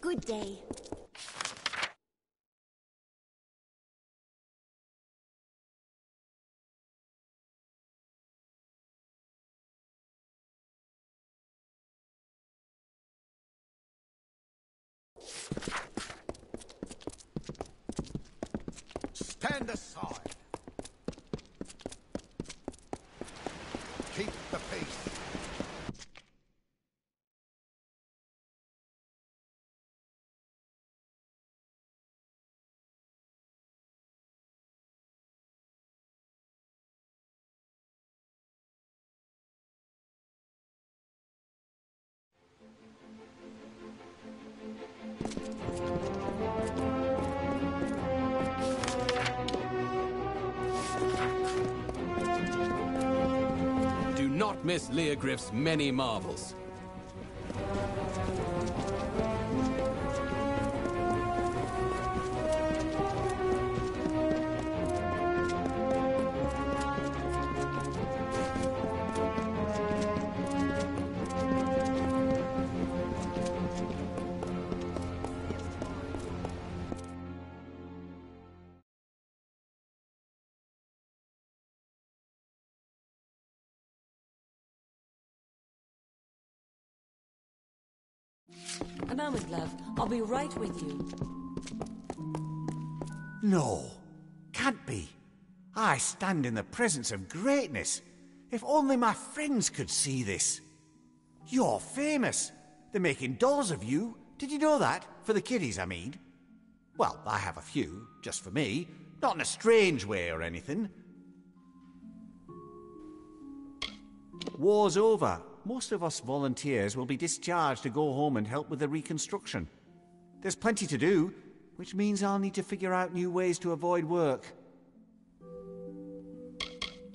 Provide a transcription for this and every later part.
Good day. Stand aside. Keep the peace. Do not miss Leogriff's many marvels. A moment, love. I'll be right with you. No, can't be. I stand in the presence of greatness. If only my friends could see this. You're famous. They're making dolls of you. Did you know that? For the kiddies, I mean. Well, I have a few, just for me. Not in a strange way or anything. War's over. Most of us volunteers will be discharged to go home and help with the reconstruction. There's plenty to do, which means I'll need to figure out new ways to avoid work.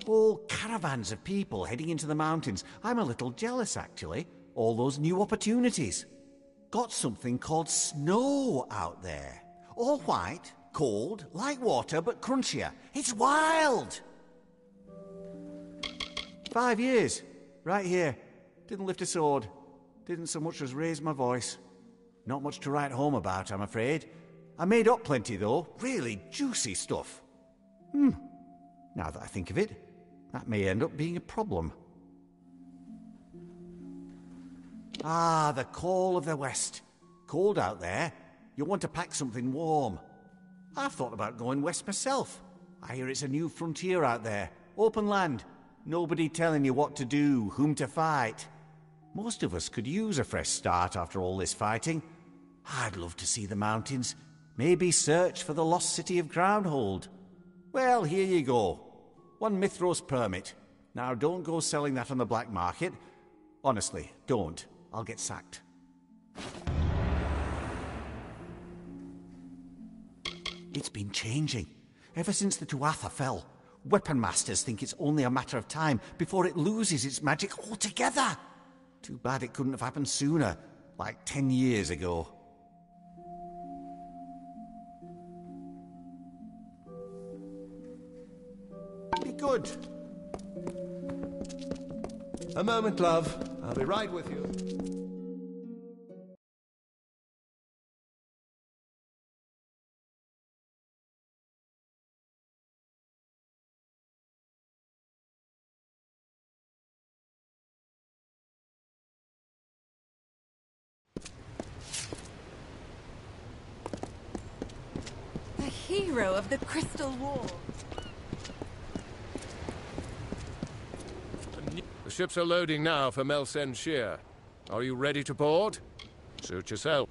Whole caravans of people heading into the mountains. I'm a little jealous, actually. All those new opportunities. Got something called snow out there. All white, cold, like water, but crunchier. It's wild! 5 years. Right here. Didn't lift a sword. Didn't so much as raise my voice. Not much to write home about, I'm afraid. I made up plenty, though. Really juicy stuff. Now that I think of it, that may end up being a problem. Ah, the call of the West. Cold out there. You'll want to pack something warm. I've thought about going west myself. I hear it's a new frontier out there. Open land. Nobody telling you what to do, whom to fight. Most of us could use a fresh start after all this fighting. I'd love to see the mountains. Maybe search for the lost city of Groundhold. Well, here you go. 1 Mithros permit. Now, don't go selling that on the black market. Honestly, don't. I'll get sacked. It's been changing. Ever since the Tuatha fell, weapon masters think it's only a matter of time before it loses its magic altogether. Too bad it couldn't have happened sooner, like 10 years ago. Be good. A moment, love. I'll be right with you. The hero of the Crystal Wall. The ships are loading now for Melsen Shear. Are you ready to board? Suit yourself.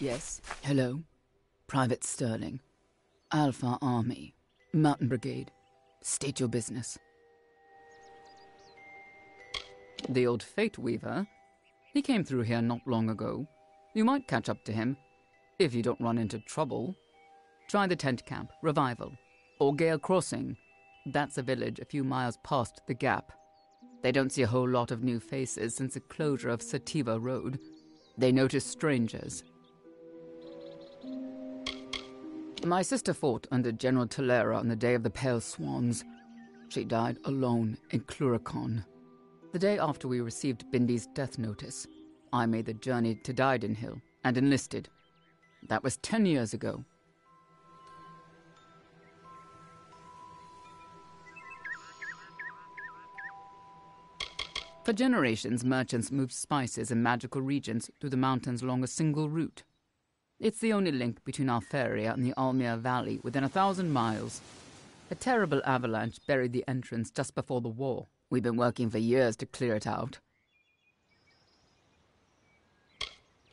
Yes, hello. Private Sterling. Alpha Army. Mountain Brigade. State your business. The old Fate Weaver. He came through here not long ago. You might catch up to him, if you don't run into trouble. Try the tent camp, Revival, or Gale Crossing. That's a village a few miles past the Gap. They don't see a whole lot of new faces since the closure of Sativa Road. They notice strangers. My sister fought under General Tolera on the day of the Pale Swans. She died alone in Cluricon. The day after we received Bindi's death notice, I made the journey to Didenhill and enlisted. That was 10 years ago. For generations, merchants moved spices and magical regions through the mountains along a single route. It's the only link between Alferia and the Almir Valley within 1,000 miles. A terrible avalanche buried the entrance just before the war. We've been working for years to clear it out.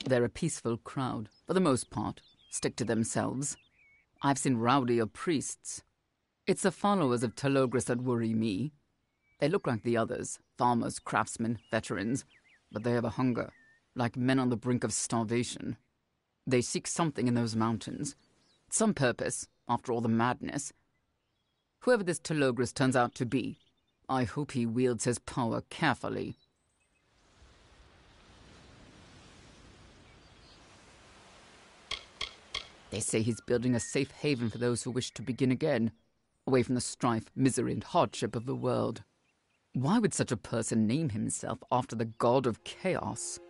They're a peaceful crowd, for the most part, stick to themselves. I've seen rowdier priests. It's the followers of Telogris that worry me. They look like the others, farmers, craftsmen, veterans, but they have a hunger, like men on the brink of starvation. They seek something in those mountains. Some purpose, after all the madness. Whoever this Telogris turns out to be, I hope he wields his power carefully. They say he's building a safe haven for those who wish to begin again, away from the strife, misery, and hardship of the world. Why would such a person name himself after the god of chaos?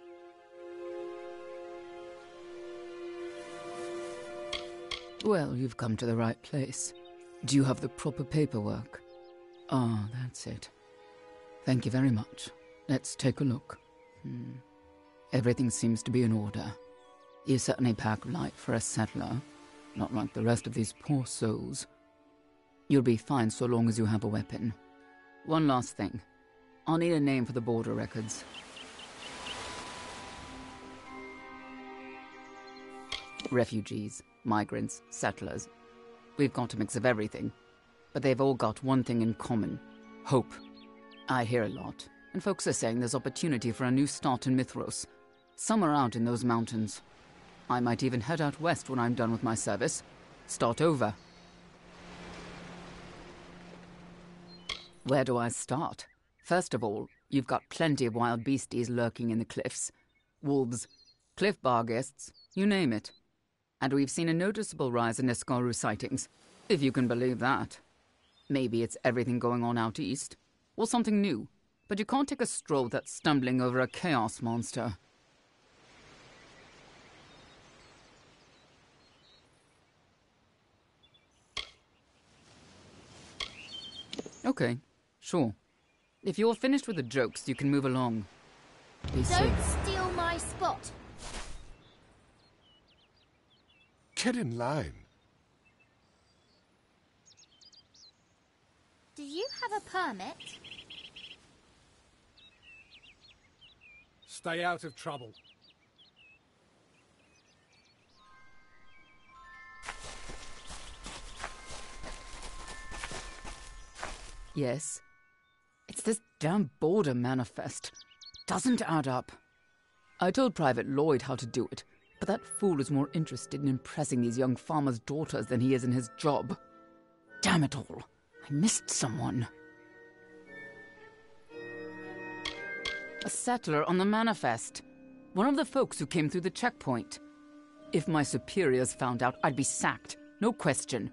Well, you've come to the right place. Do you have the proper paperwork? Ah, that's it. Thank you very much. Let's take a look. Everything seems to be in order. You certainly pack light for a settler, not like the rest of these poor souls. You'll be fine so long as you have a weapon. One last thing. I'll need a name for the border records. Refugees, migrants, settlers. We've got a mix of everything, but they've all got one thing in common. Hope. I hear a lot, and folks are saying there's opportunity for a new start in Mithros, somewhere out in those mountains. I might even head out west when I'm done with my service. Start over. Where do I start? First of all, you've got plenty of wild beasties lurking in the cliffs. Wolves, cliff barghests, you name it. And we've seen a noticeable rise in Escaru sightings, if you can believe that. Maybe it's everything going on out east, or something new, but you can't take a stroll without stumbling over a chaos monster. Okay, sure. If you're finished with the jokes, you can move along. Be safe. Don't steal my spot. Get in line. Do you have a permit? Stay out of trouble. Yes. It's this damn border manifest. Doesn't add up. I told Private Lloyd how to do it, but that fool is more interested in impressing these young farmers' daughters than he is in his job. Damn it all. I missed someone. A settler on the manifest. One of the folks who came through the checkpoint. If my superiors found out, I'd be sacked. No question.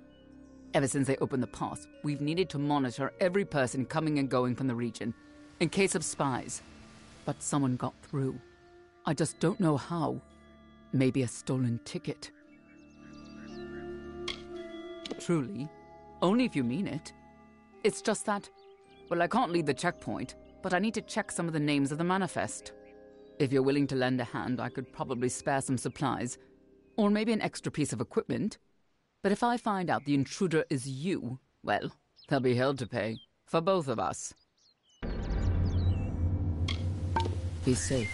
Ever since they opened the pass, we've needed to monitor every person coming and going from the region, in case of spies. But someone got through. I just don't know how. Maybe a stolen ticket. Truly. Only if you mean it. It's just that, well, I can't leave the checkpoint, but I need to check some of the names of the manifest. If you're willing to lend a hand, I could probably spare some supplies. Or maybe an extra piece of equipment. But if I find out the intruder is you, well, there'll be hell to pay. For both of us. Be safe.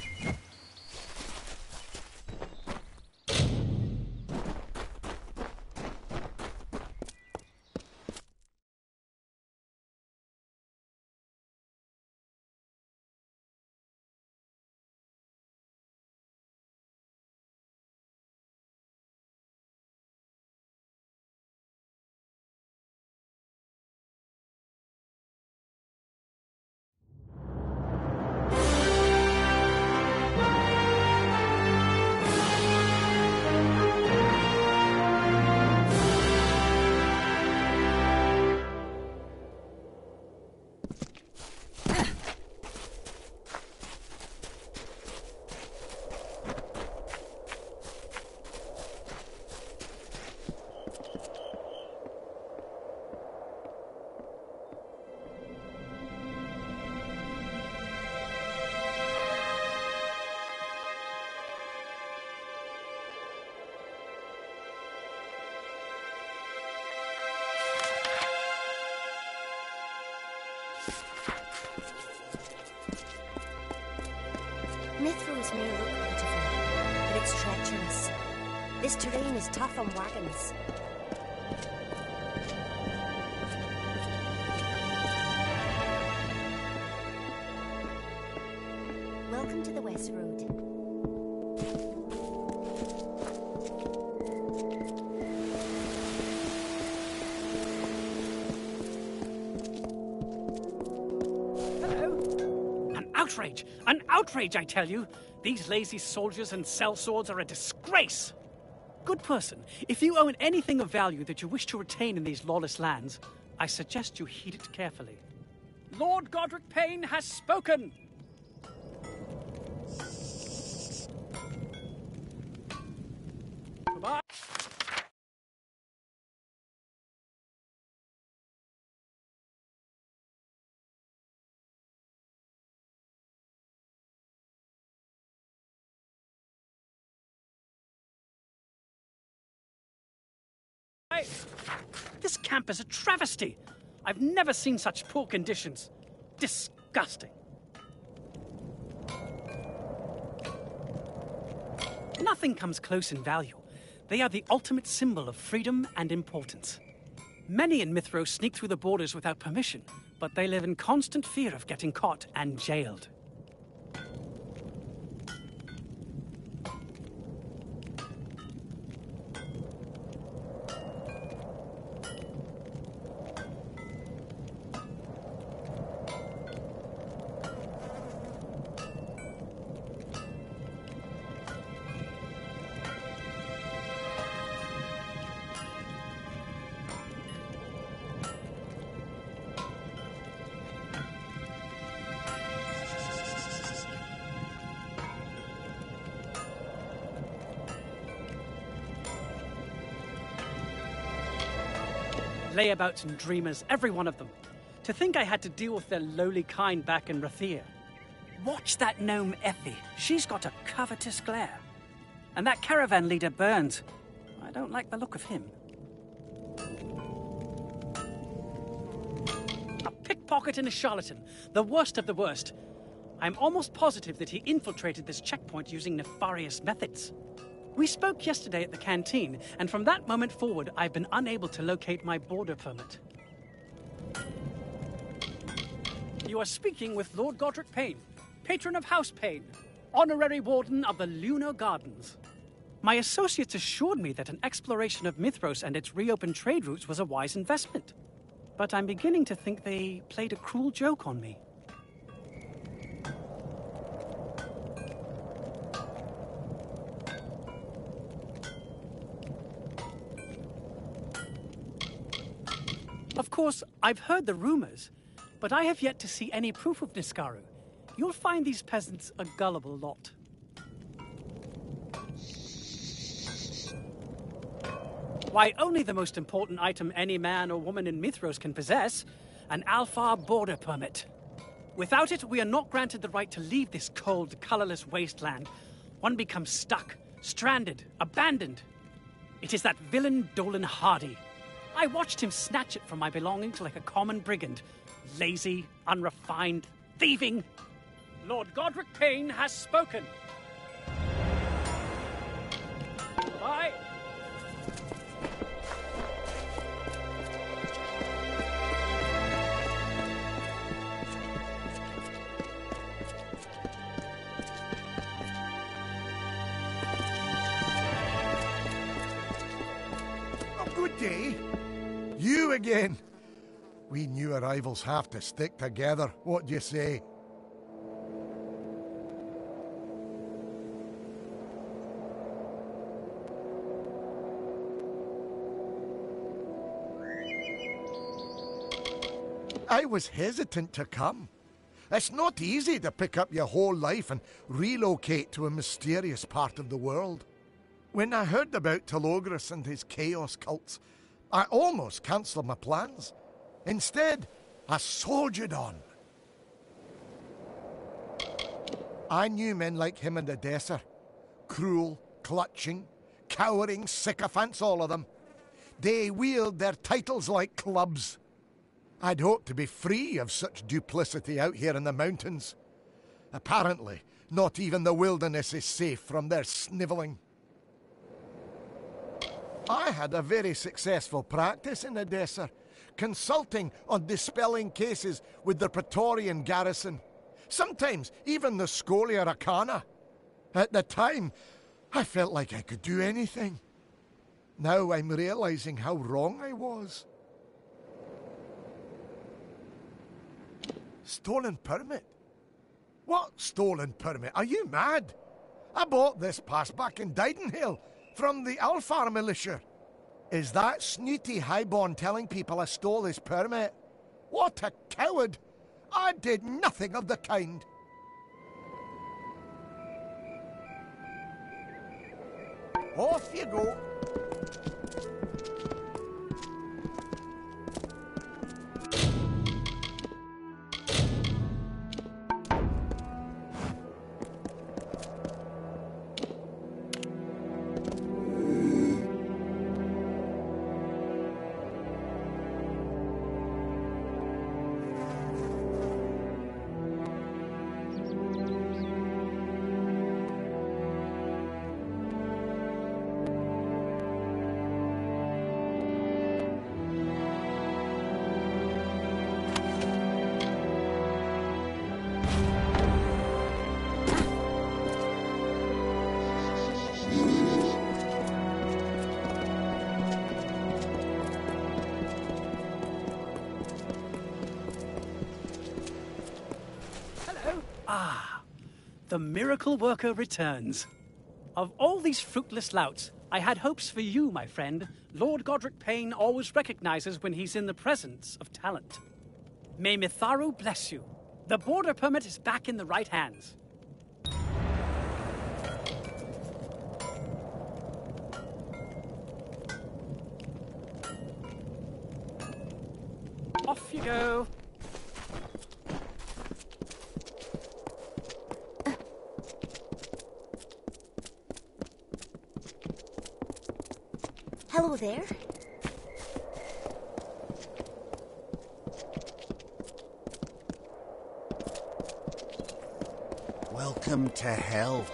Mithros may look beautiful, but it's treacherous. This terrain is tough on wagons. Welcome to the West Road. Outrage! An outrage, I tell you! These lazy soldiers and sellswords are a disgrace! Good person, if you own anything of value that you wish to retain in these lawless lands, I suggest you heed it carefully. Lord Godric Payne has spoken! Goodbye. This camp is a travesty. I've never seen such poor conditions. Disgusting. Nothing comes close in value. They are the ultimate symbol of freedom and importance. Many in Mithros sneak through the borders without permission, but they live in constant fear of getting caught and jailed. Layabouts and dreamers, every one of them. To think I had to deal with their lowly kind back in Rathir. Watch that gnome Effie. She's got a covetous glare. And that caravan leader Burns. I don't like the look of him. A pickpocket and a charlatan. The worst of the worst. I'm almost positive that he infiltrated this checkpoint using nefarious methods. We spoke yesterday at the canteen, and from that moment forward, I've been unable to locate my border permit. You are speaking with Lord Godric Payne, patron of House Payne, honorary warden of the Lunar Gardens. My associates assured me that an exploration of Mithros and its reopened trade routes was a wise investment. But I'm beginning to think they played a cruel joke on me. Of course, I've heard the rumors, but I have yet to see any proof of Niskaru. You'll find these peasants a gullible lot. Why, only the most important item any man or woman in Mithros can possess, an Alfar border permit. Without it, we are not granted the right to leave this cold, colorless wasteland. One becomes stuck, stranded, abandoned. It is that villain Dolan Hardy. I watched him snatch it from my belongings like a common brigand. Lazy, unrefined, thieving. Lord Godric Payne has spoken. Bye. Good day. You again. We new arrivals have to stick together. What do you say? I was hesitant to come. It's not easy to pick up your whole life and relocate to a mysterious part of the world. When I heard about Telogris and his chaos cults, I almost cancelled my plans. Instead, I soldiered on. I knew men like him in Edessa. Cruel, clutching, cowering sycophants, all of them. They wield their titles like clubs. I'd hoped to be free of such duplicity out here in the mountains. Apparently, not even the wilderness is safe from their snivelling. I had a very successful practice in Edessa, consulting on dispelling cases with the Praetorian garrison, sometimes even the Scholia Arcana. At the time, I felt like I could do anything. Now I'm realizing how wrong I was. Stolen permit? What stolen permit? Are you mad? I bought this pass back in Didenhill from the Alfar militia. Is that snooty highborn telling people I stole his permit? What a coward! I did nothing of the kind. Off you go. The miracle worker returns. Of all these fruitless louts, I had hopes for you, my friend. Lord Godric Payne always recognizes when he's in the presence of talent. May Mitharu bless you. The border permit is back in the right hands. Off you go. Hello there. Welcome to hell.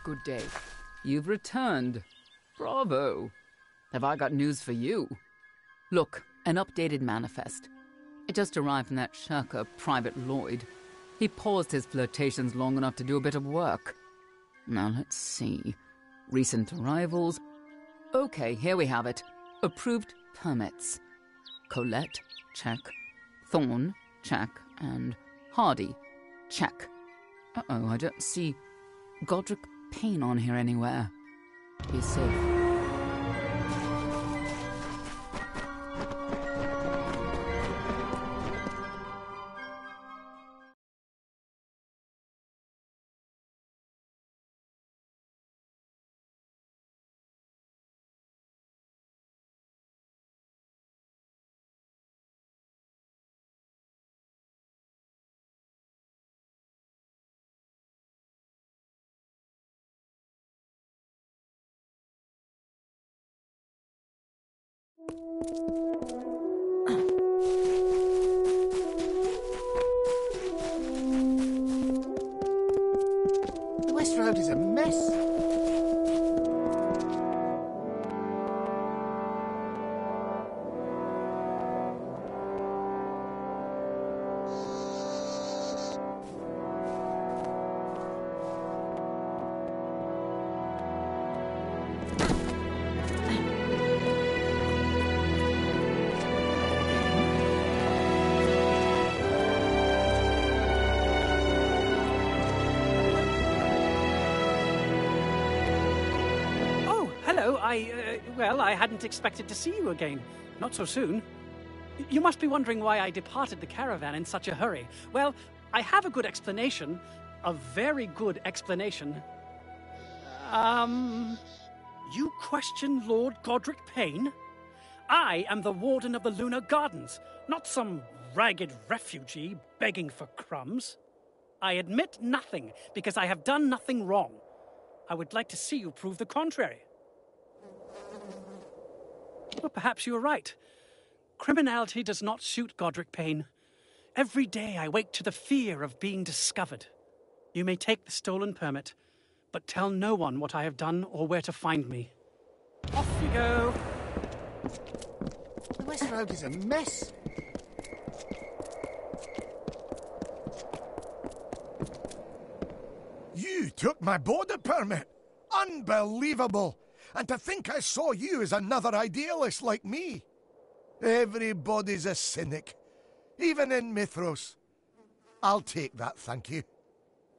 good day. You've returned. Bravo. Have I got news for you? Look, an updated manifest. It just arrived from that shirker, Private Lloyd. He paused his flirtations long enough to do a bit of work. Now let's see. Recent arrivals. Okay, here we have it. Approved permits. Colette, check. Thorn, check. And Hardy, check. Uh-oh, I don't see Godric Payne on here anywhere. Be safe. The West Road is a mess. Well, I hadn't expected to see you again. Not so soon. You must be wondering why I departed the caravan in such a hurry. Well, I have a good explanation. A very good explanation. You question Lord Godric Payne? I am the Warden of the Lunar Gardens, not some ragged refugee begging for crumbs. I admit nothing, because I have done nothing wrong. I would like to see you prove the contrary. Well, perhaps you are right. Criminality does not suit Godric Payne. Every day I wake to the fear of being discovered. You may take the stolen permit, but tell no one what I have done or where to find me. Off you go. The West Road is a mess. You took my border permit! Unbelievable! And to think I saw you as another idealist like me. Everybody's a cynic, even in Mithros. I'll take that, thank you.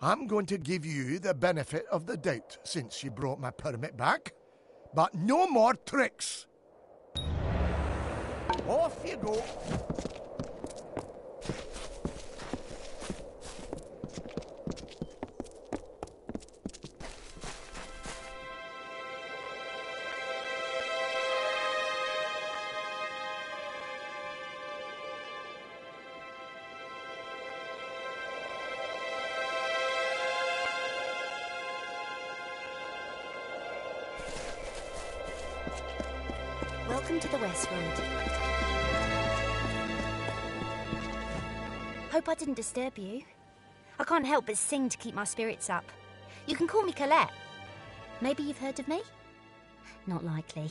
I'm going to give you the benefit of the doubt since you brought my permit back. But no more tricks. Off you go. Welcome to the West Road. Hope I didn't disturb you. I can't help but sing to keep my spirits up. You can call me Colette. Maybe you've heard of me? Not likely.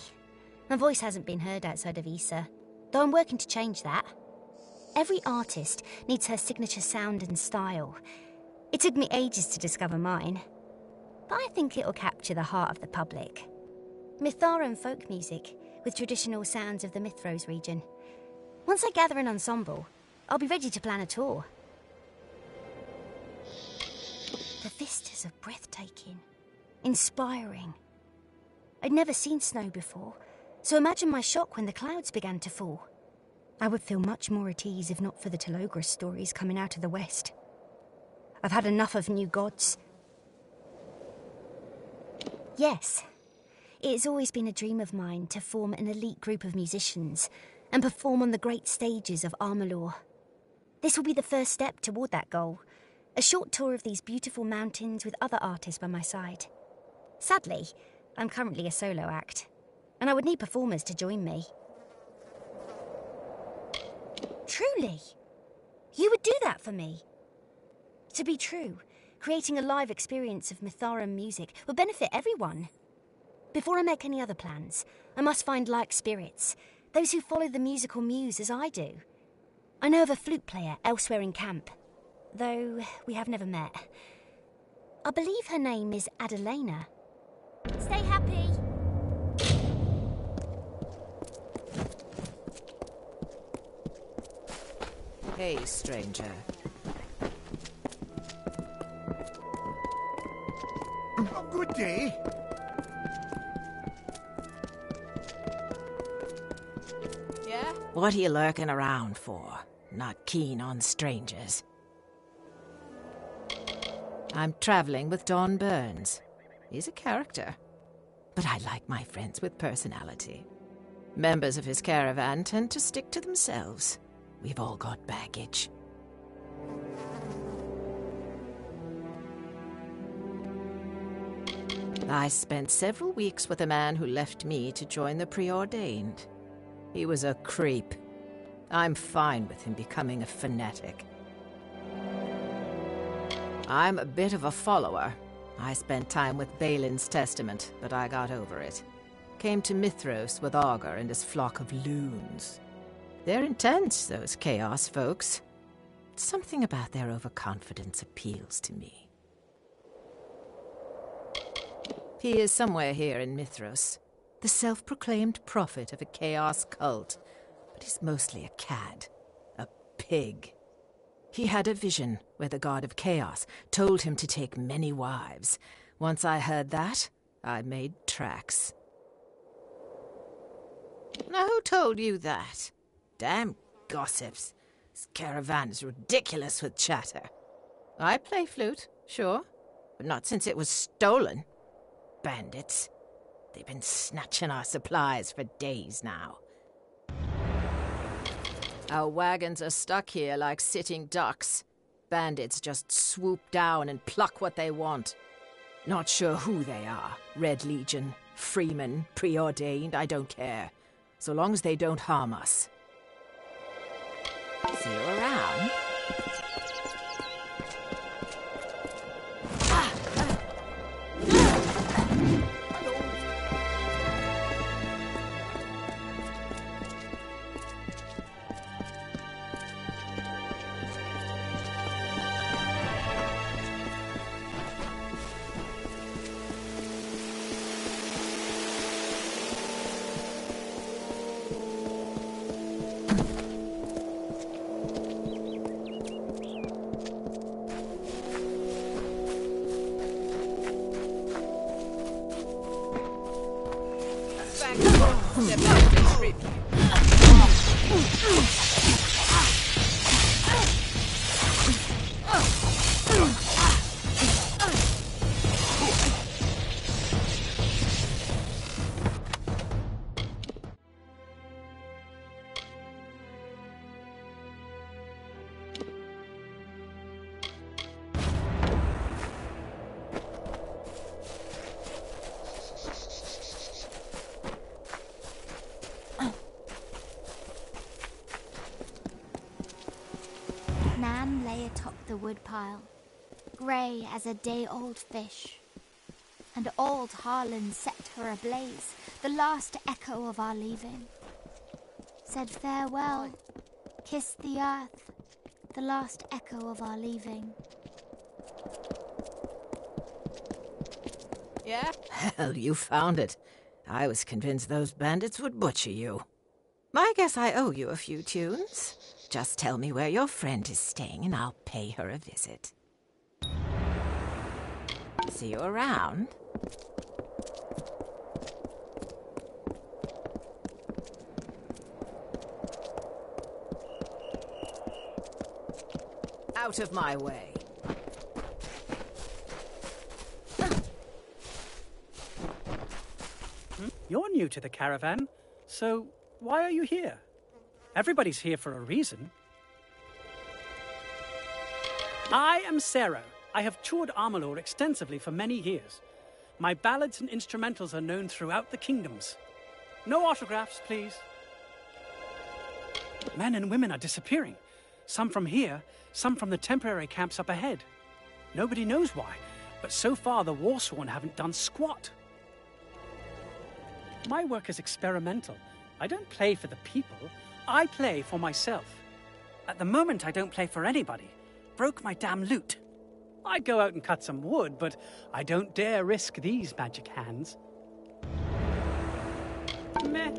My voice hasn't been heard outside of Issa, though I'm working to change that. Every artist needs her signature sound and style. It took me ages to discover mine, but I think it'll capture the heart of the public. Mitharan folk music, with traditional sounds of the Mithros region. Once I gather an ensemble, I'll be ready to plan a tour. The vistas are breathtaking, inspiring. I'd never seen snow before, so imagine my shock when the clouds began to fall. I would feel much more at ease if not for the Telogris stories coming out of the west. I've had enough of new gods. Yes, it has always been a dream of mine to form an elite group of musicians and perform on the great stages of Amalur. This will be the first step toward that goal, a short tour of these beautiful mountains with other artists by my side. Sadly, I'm currently a solo act, and I would need performers to join me. Truly? You would do that for me? To be true, Creating a live experience of Mitharan music will benefit everyone. Before I make any other plans, I must find like spirits, those who follow the musical muse as I do. I know of a flute player elsewhere in camp, though we have never met. I believe her name is Adelena. Stay happy. Hey, stranger. Oh, good day. Yeah? What are you lurking around for? Not keen on strangers. I'm traveling with Don Burns. He's a character. But I like my friends with personality. Members of his caravan tend to stick to themselves. We've all got baggage. I spent several weeks with a man who left me to join the preordained. He was a creep. I'm fine with him becoming a fanatic. I'm a bit of a follower. I spent time with Balin's testament, but I got over it. Came to Mithros with Augur and his flock of loons. They're intense, those Chaos folks. Something about their overconfidence appeals to me. He is somewhere here in Mithros, the self-proclaimed prophet of a Chaos cult, but he's mostly a cad, a pig. He had a vision where the god of Chaos told him to take many wives. Once I heard that, I made tracks. Now, who told you that? Damn gossips. This caravan is ridiculous with chatter. I play flute, sure, but not since it was stolen. Bandits. They've been snatching our supplies for days now. Our wagons are stuck here like sitting ducks. Bandits just swoop down and pluck what they want. Not sure who they are. Red Legion, Freeman, Preordained, I don't care. So long as they don't harm us. See you around. Nan lay atop the woodpile, grey as a day-old fish. And old Harlan set her ablaze, the last echo of our leaving. Said farewell, kissed the earth, the last echo of our leaving. Yeah? Hell, you found it. I was convinced those bandits would butcher you. I guess I owe you a few tunes. Just tell me where your friend is staying and I'll pay her a visit. See you around. Out of my way. You're new to the caravan, so why are you here? Everybody's here for a reason. I am Sarah. I have toured Amalur extensively for many years. My ballads and instrumentals are known throughout the kingdoms. No autographs, please. Men and women are disappearing. Some from here, some from the temporary camps up ahead. Nobody knows why, but so far the Warsworn haven't done squat. My work is experimental. I don't play for the people. I play for myself. At the moment, I don't play for anybody. Broke my damn lute. I'd go out and cut some wood, but I don't dare risk these magic hands. Meh.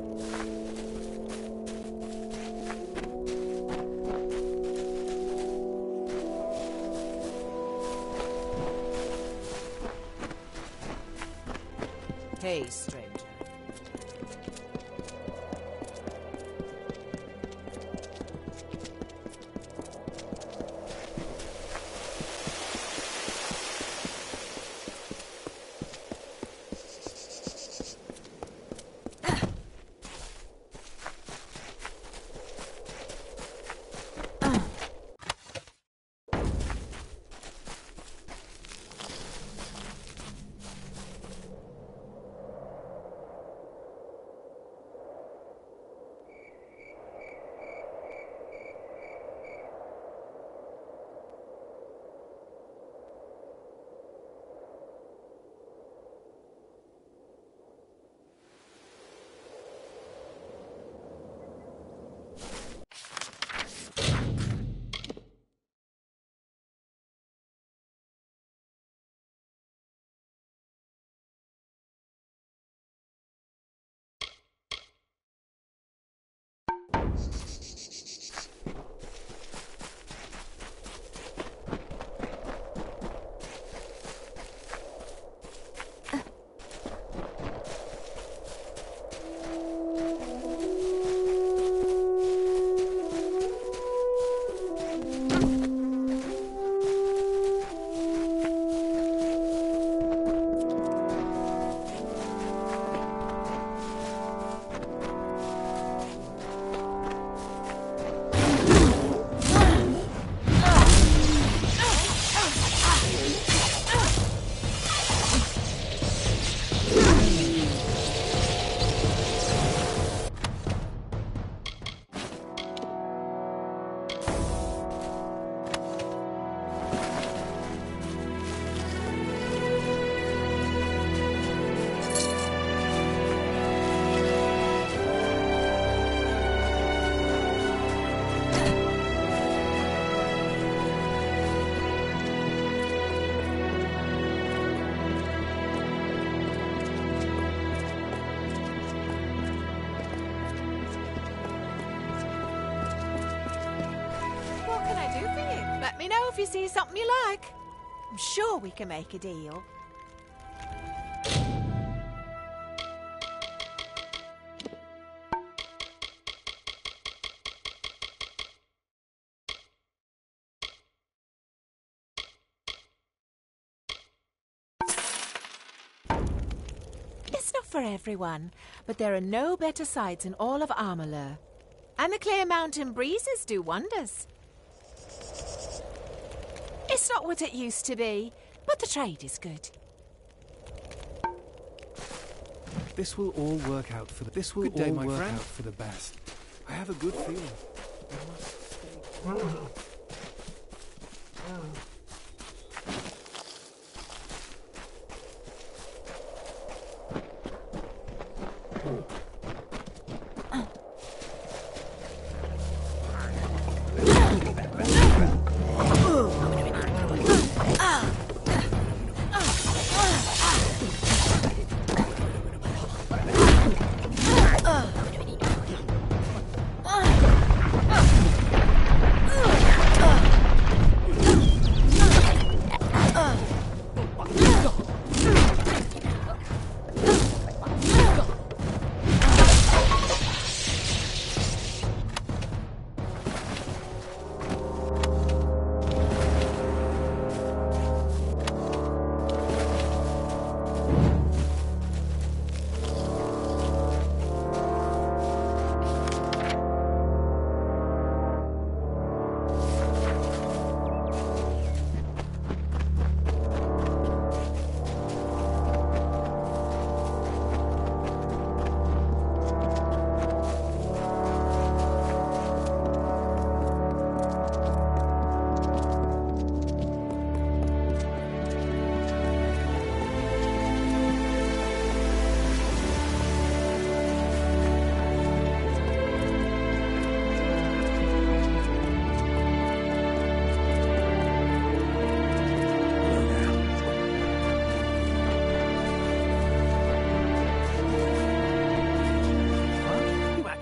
Hey, stranger. Let me know if you see something you like. I'm sure we can make a deal. It's not for everyone, but there are no better sights in all of Amalur. And the clear mountain breezes do wonders. It's not what it used to be, but the trade is good. This will all work out for the best. Good day, my friend. Out for the best. I have a good feeling. I must stay.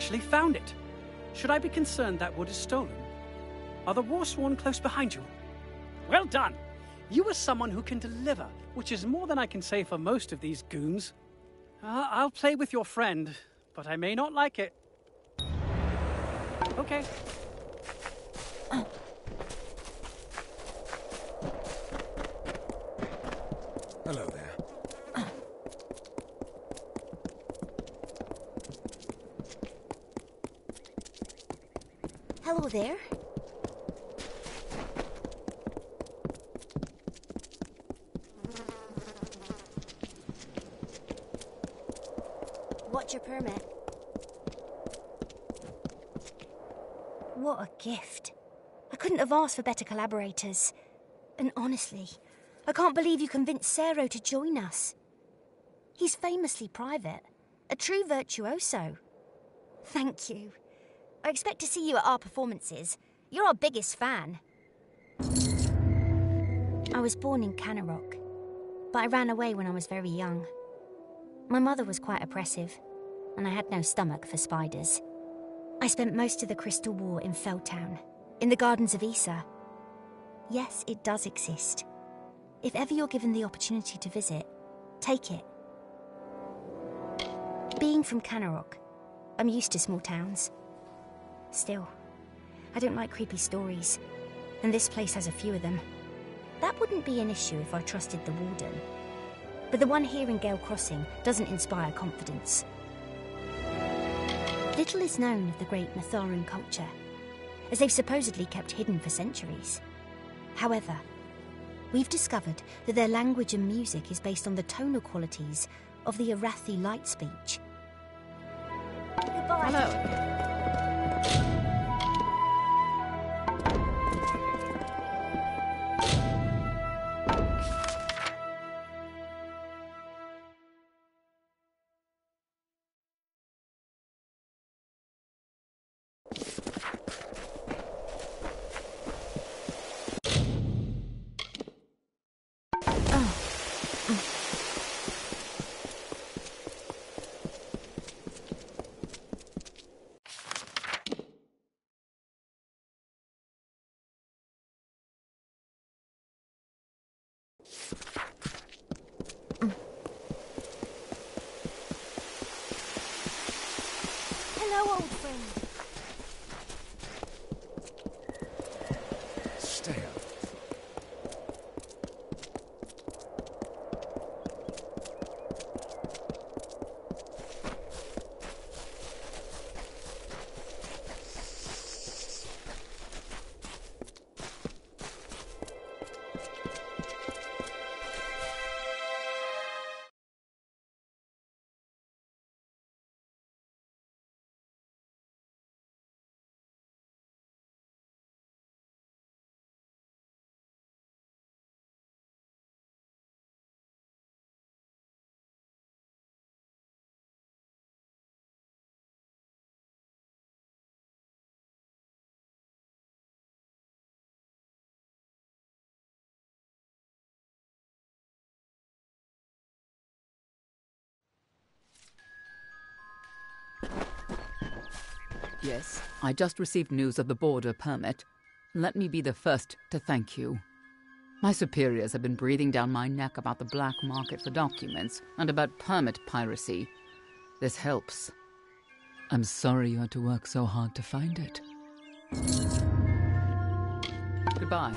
actually found it. Should I be concerned that wood is stolen? Are the Warsworn close behind you? Well done! You are someone who can deliver, which is more than I can say for most of these goons. I'll play with your friend, but I may not like it. Okay. Hello there. Hello there. What's your permit? What a gift. I couldn't have asked for better collaborators. And honestly, I can't believe you convinced Cero to join us. He's famously private, a true virtuoso. Thank you. I expect to see you at our performances. You're our biggest fan. I was born in Canarok, but I ran away when I was very young. My mother was quite oppressive, and I had no stomach for spiders. I spent most of the Crystal War in Felltown, in the Gardens of Issa. Yes, it does exist. If ever you're given the opportunity to visit, take it. Being from Canarok, I'm used to small towns. Still, I don't like creepy stories, and this place has a few of them. That wouldn't be an issue if I trusted the warden. But the one here in Gale Crossing doesn't inspire confidence. Little is known of the great Matharan culture, as they've supposedly kept hidden for centuries. However, we've discovered that their language and music is based on the tonal qualities of the Arathi light speech. Goodbye. Hello. Hello, old friend. Stay up. Yes, I just received news of the border permit. Let me be the first to thank you. My superiors have been breathing down my neck about the black market for documents and about permit piracy. This helps. I'm sorry you had to work so hard to find it. Goodbye.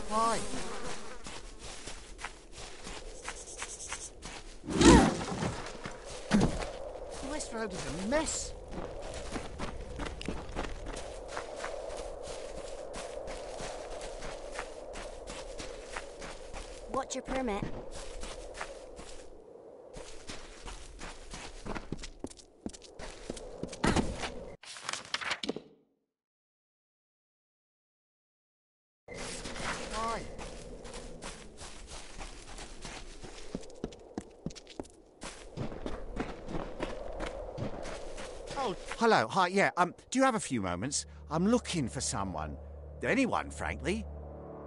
Why? Westfield is a mess. What's your permit? Why? Oh, hello. Hi, yeah. Do you have a few moments? I'm looking for someone. Anyone, frankly.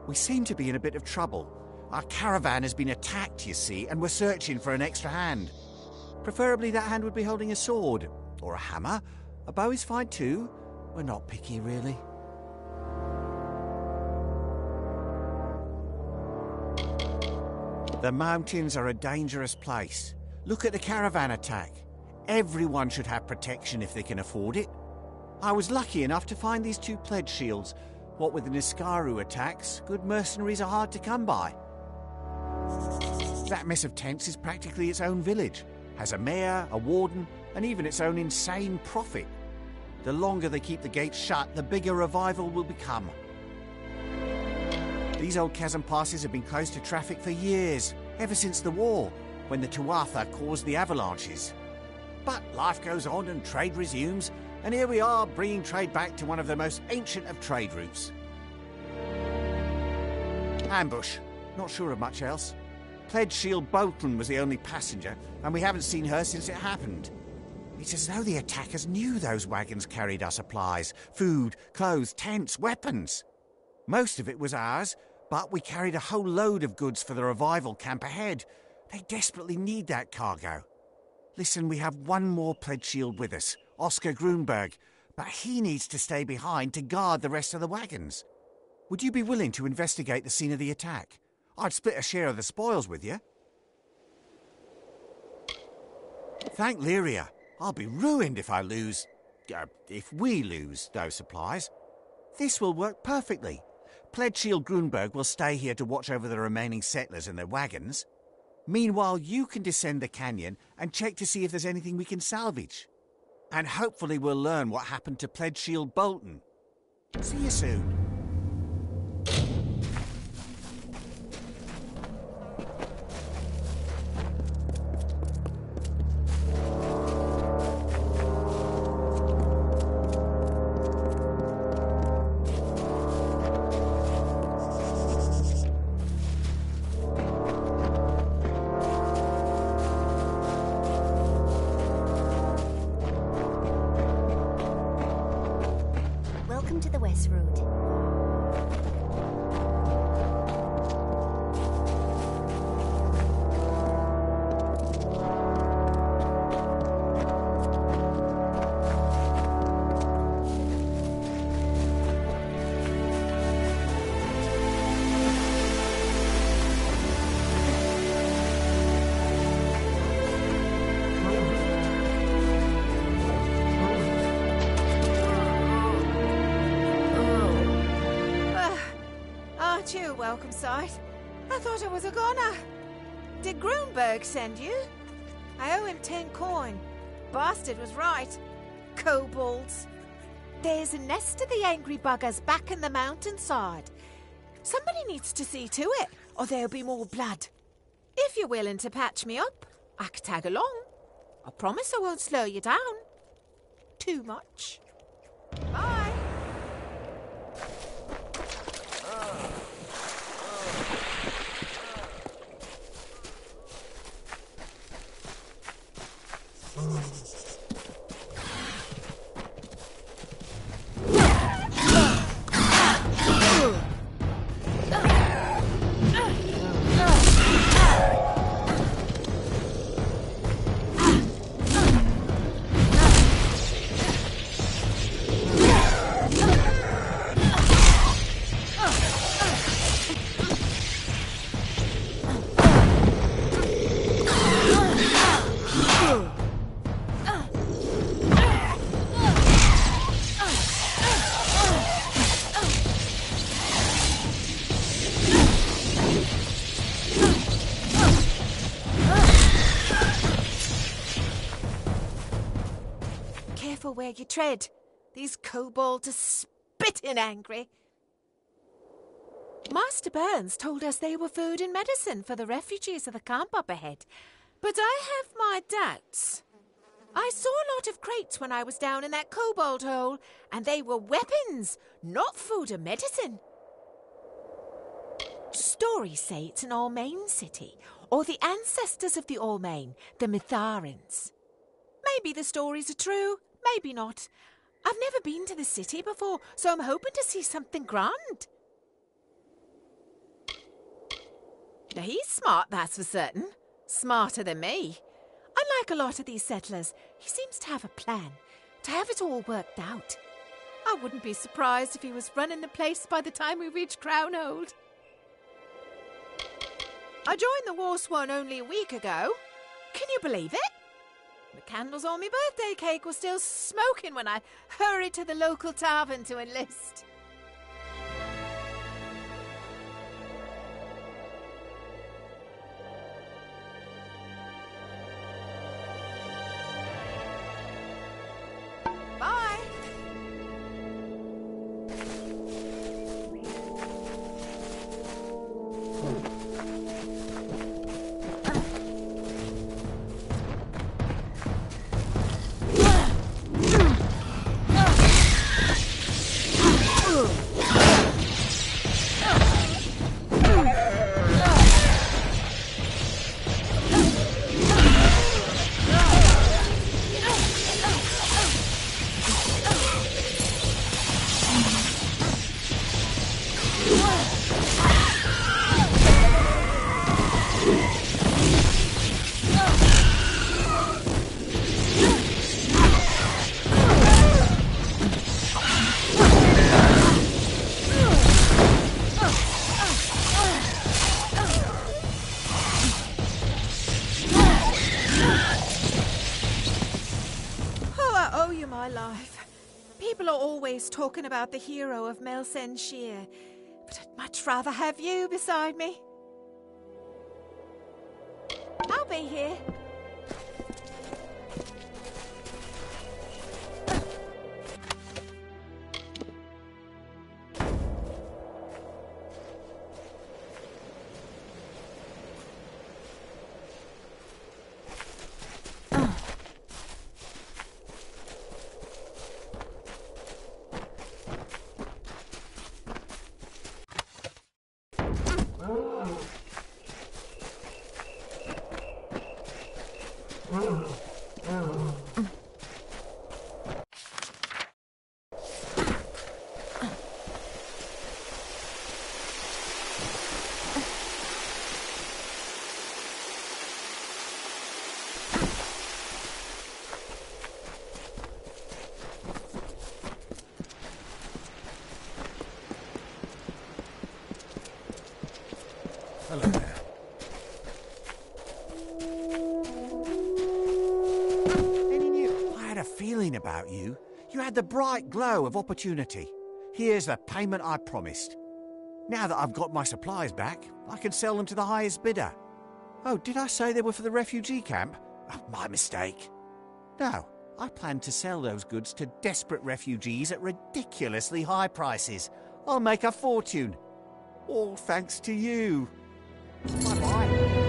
We seem to be in a bit of trouble. Our caravan has been attacked, you see, and we're searching for an extra hand. Preferably that hand would be holding a sword. Or a hammer. A bow is fine too. We're not picky, really. The mountains are a dangerous place. Look at the caravan attack. Everyone should have protection if they can afford it. I was lucky enough to find these two pledge shields. What with the Niskaru attacks, good mercenaries are hard to come by. That mess of tents is practically its own village. Has a mayor, a warden, and even its own insane prophet. The longer they keep the gates shut, the bigger revival will become. These old chasm passes have been closed to traffic for years, ever since the war, when the Tuatha caused the avalanches. But life goes on and trade resumes, and here we are bringing trade back to one of the most ancient of trade routes. Ambush. Not sure of much else. Pledge Shield Bolton was the only passenger, and we haven't seen her since it happened. It's as though the attackers knew those wagons carried our supplies, food, clothes, tents, weapons. Most of it was ours, but we carried a whole load of goods for the revival camp ahead. They desperately need that cargo. Listen, we have one more pledge shield with us, Oscar Grunberg, but he needs to stay behind to guard the rest of the wagons. Would you be willing to investigate the scene of the attack? I'd split a share of the spoils with you. Thank Lyria. I'll be ruined if I lose... if we lose those supplies. This will work perfectly. Pledge Shield Grunberg will stay here to watch over the remaining settlers and their wagons. Meanwhile, you can descend the canyon and check to see if there's anything we can salvage. And hopefully we'll learn what happened to Pledge Shield Bolton. See you soon. the West Road. Welcome sight. I thought I was a goner. Did Grunberg send you? I owe him 10 coin. Bastard was right. Kobolds. There's a nest of the angry buggers back in the mountainside. Somebody needs to see to it, or there'll be more blood. If you're willing to patch me up, I could tag along. I promise I won't slow you down too much. Bye. Where you tread. These kobolds are spitting angry. Master Burns told us they were food and medicine for the refugees of the camp up ahead, but I have my doubts. I saw a lot of crates when I was down in that kobold hole, and they were weapons, not food and medicine. Stories say it's an Almain city, or the ancestors of the Almain, the Mitharans. Maybe the stories are true. Maybe not. I've never been to the city before, so I'm hoping to see something grand. Now, he's smart, that's for certain. Smarter than me. Unlike a lot of these settlers, he seems to have a plan, to have it all worked out. I wouldn't be surprised if he was running the place by the time we reach Crownhold. I joined the Fatesworn only a week ago. Can you believe it? The candles on my birthday cake were still smoking when I hurried to the local tavern to enlist. Bye. People are always talking about the hero of Melsen Shear, but I'd much rather have you beside me. I'll be here. feeling about you. You had the bright glow of opportunity. Here's the payment I promised. Now that I've got my supplies back, I can sell them to the highest bidder. Oh, did I say they were for the refugee camp? Oh, my mistake. No, I plan to sell those goods to desperate refugees at ridiculously high prices. I'll make a fortune. All thanks to you. Bye-bye.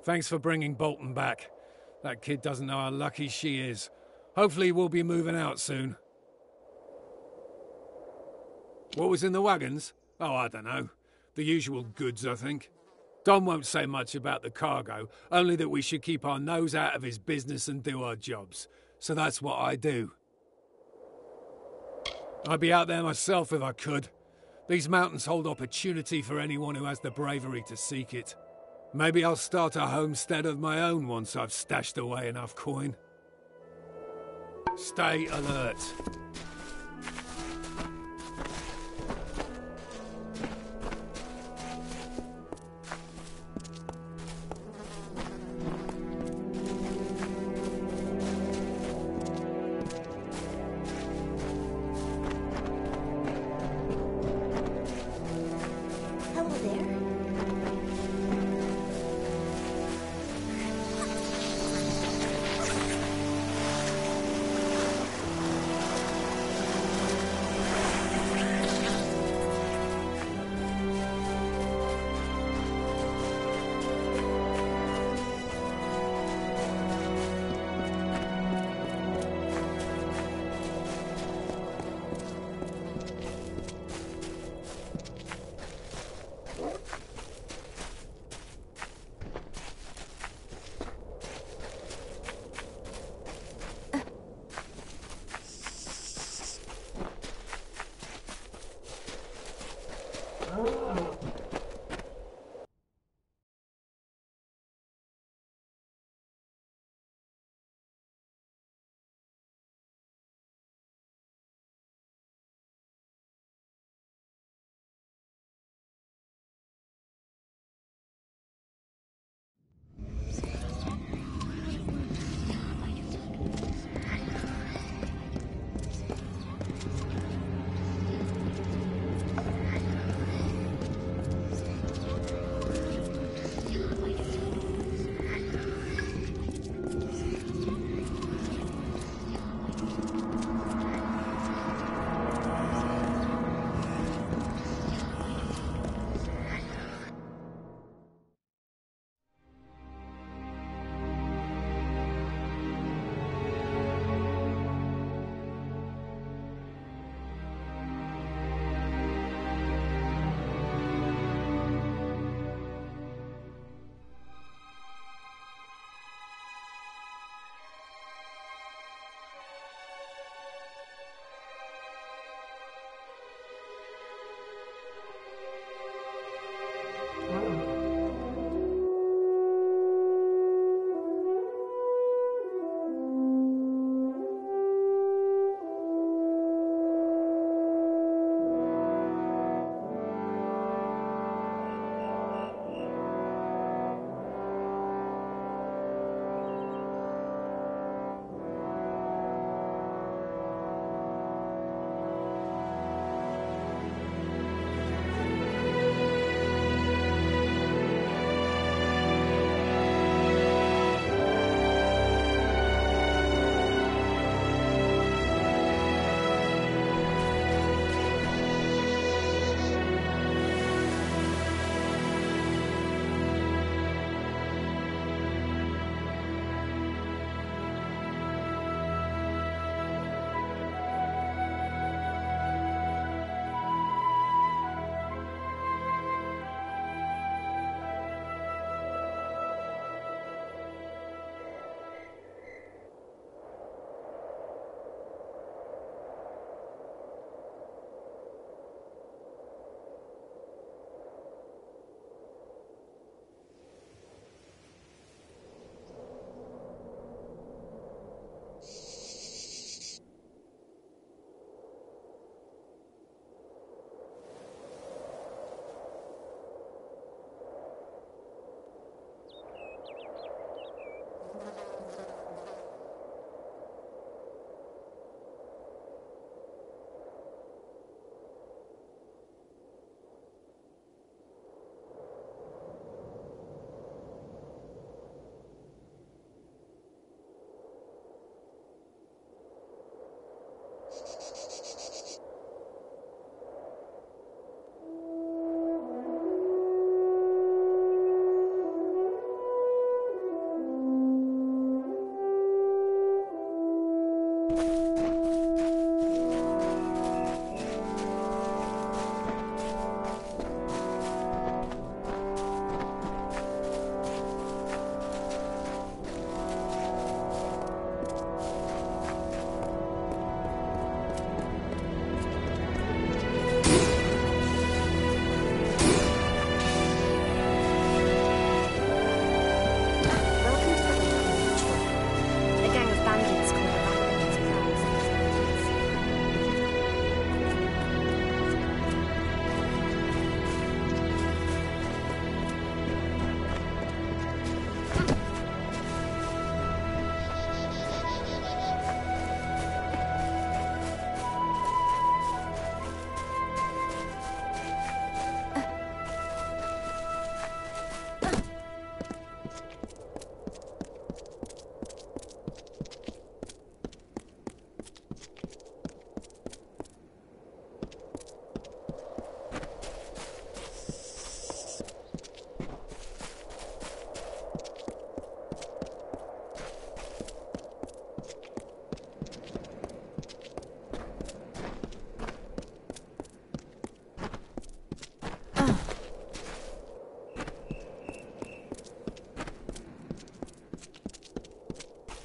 Thanks for bringing Bolton back. That kid doesn't know how lucky she is. Hopefully we'll be moving out soon. What was in the wagons? Oh, I don't know. The usual goods, I think. Don won't say much about the cargo, only that we should keep our nose out of his business and do our jobs. So that's what I do. I'd be out there myself if I could. These mountains hold opportunity for anyone who has the bravery to seek it. Maybe I'll start a homestead of my own once I've stashed away enough coin. Stay alert.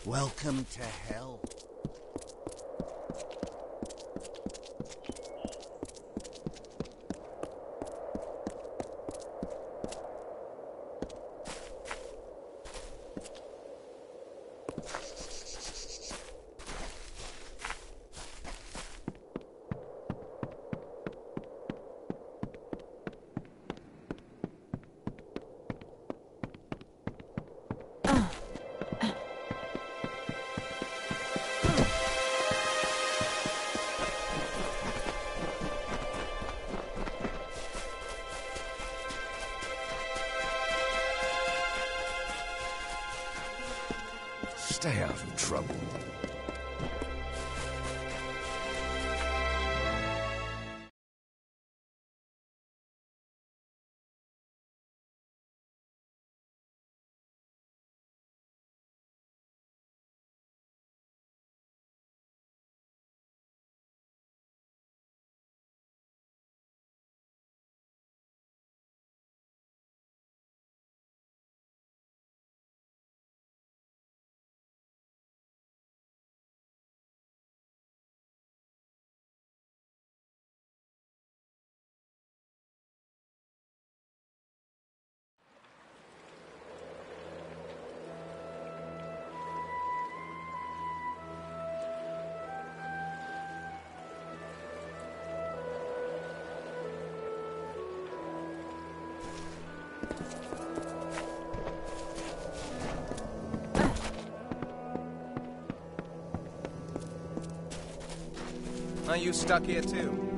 Welcome to hell. Stay out of trouble. Are you stuck here too?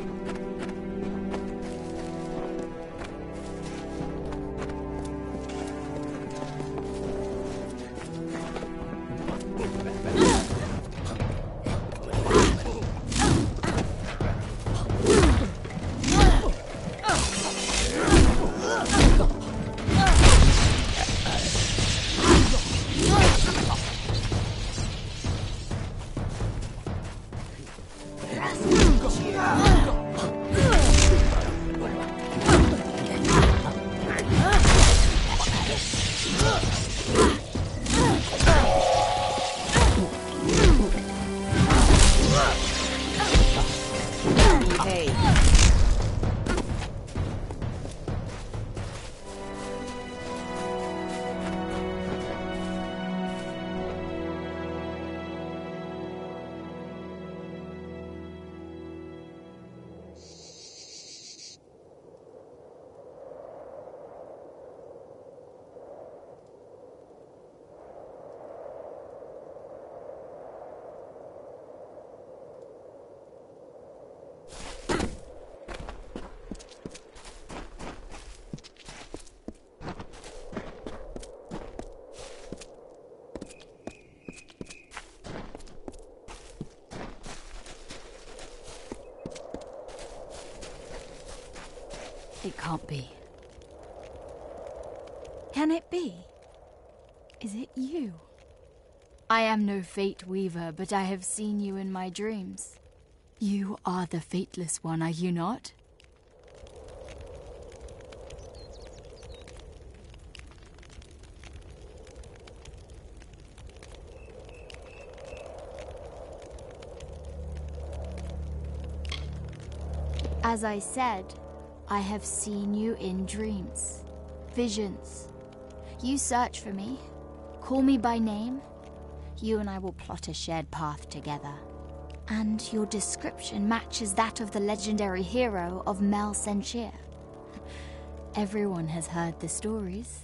It can't be. Can it be? Is it you? I am no fate weaver, but I have seen you in my dreams. You are the fateless one, are you not? As I said, I have seen you in dreams, visions. You search for me, call me by name. You and I will plot a shared path together. And your description matches that of the legendary hero of Mel Senshir. Everyone has heard the stories.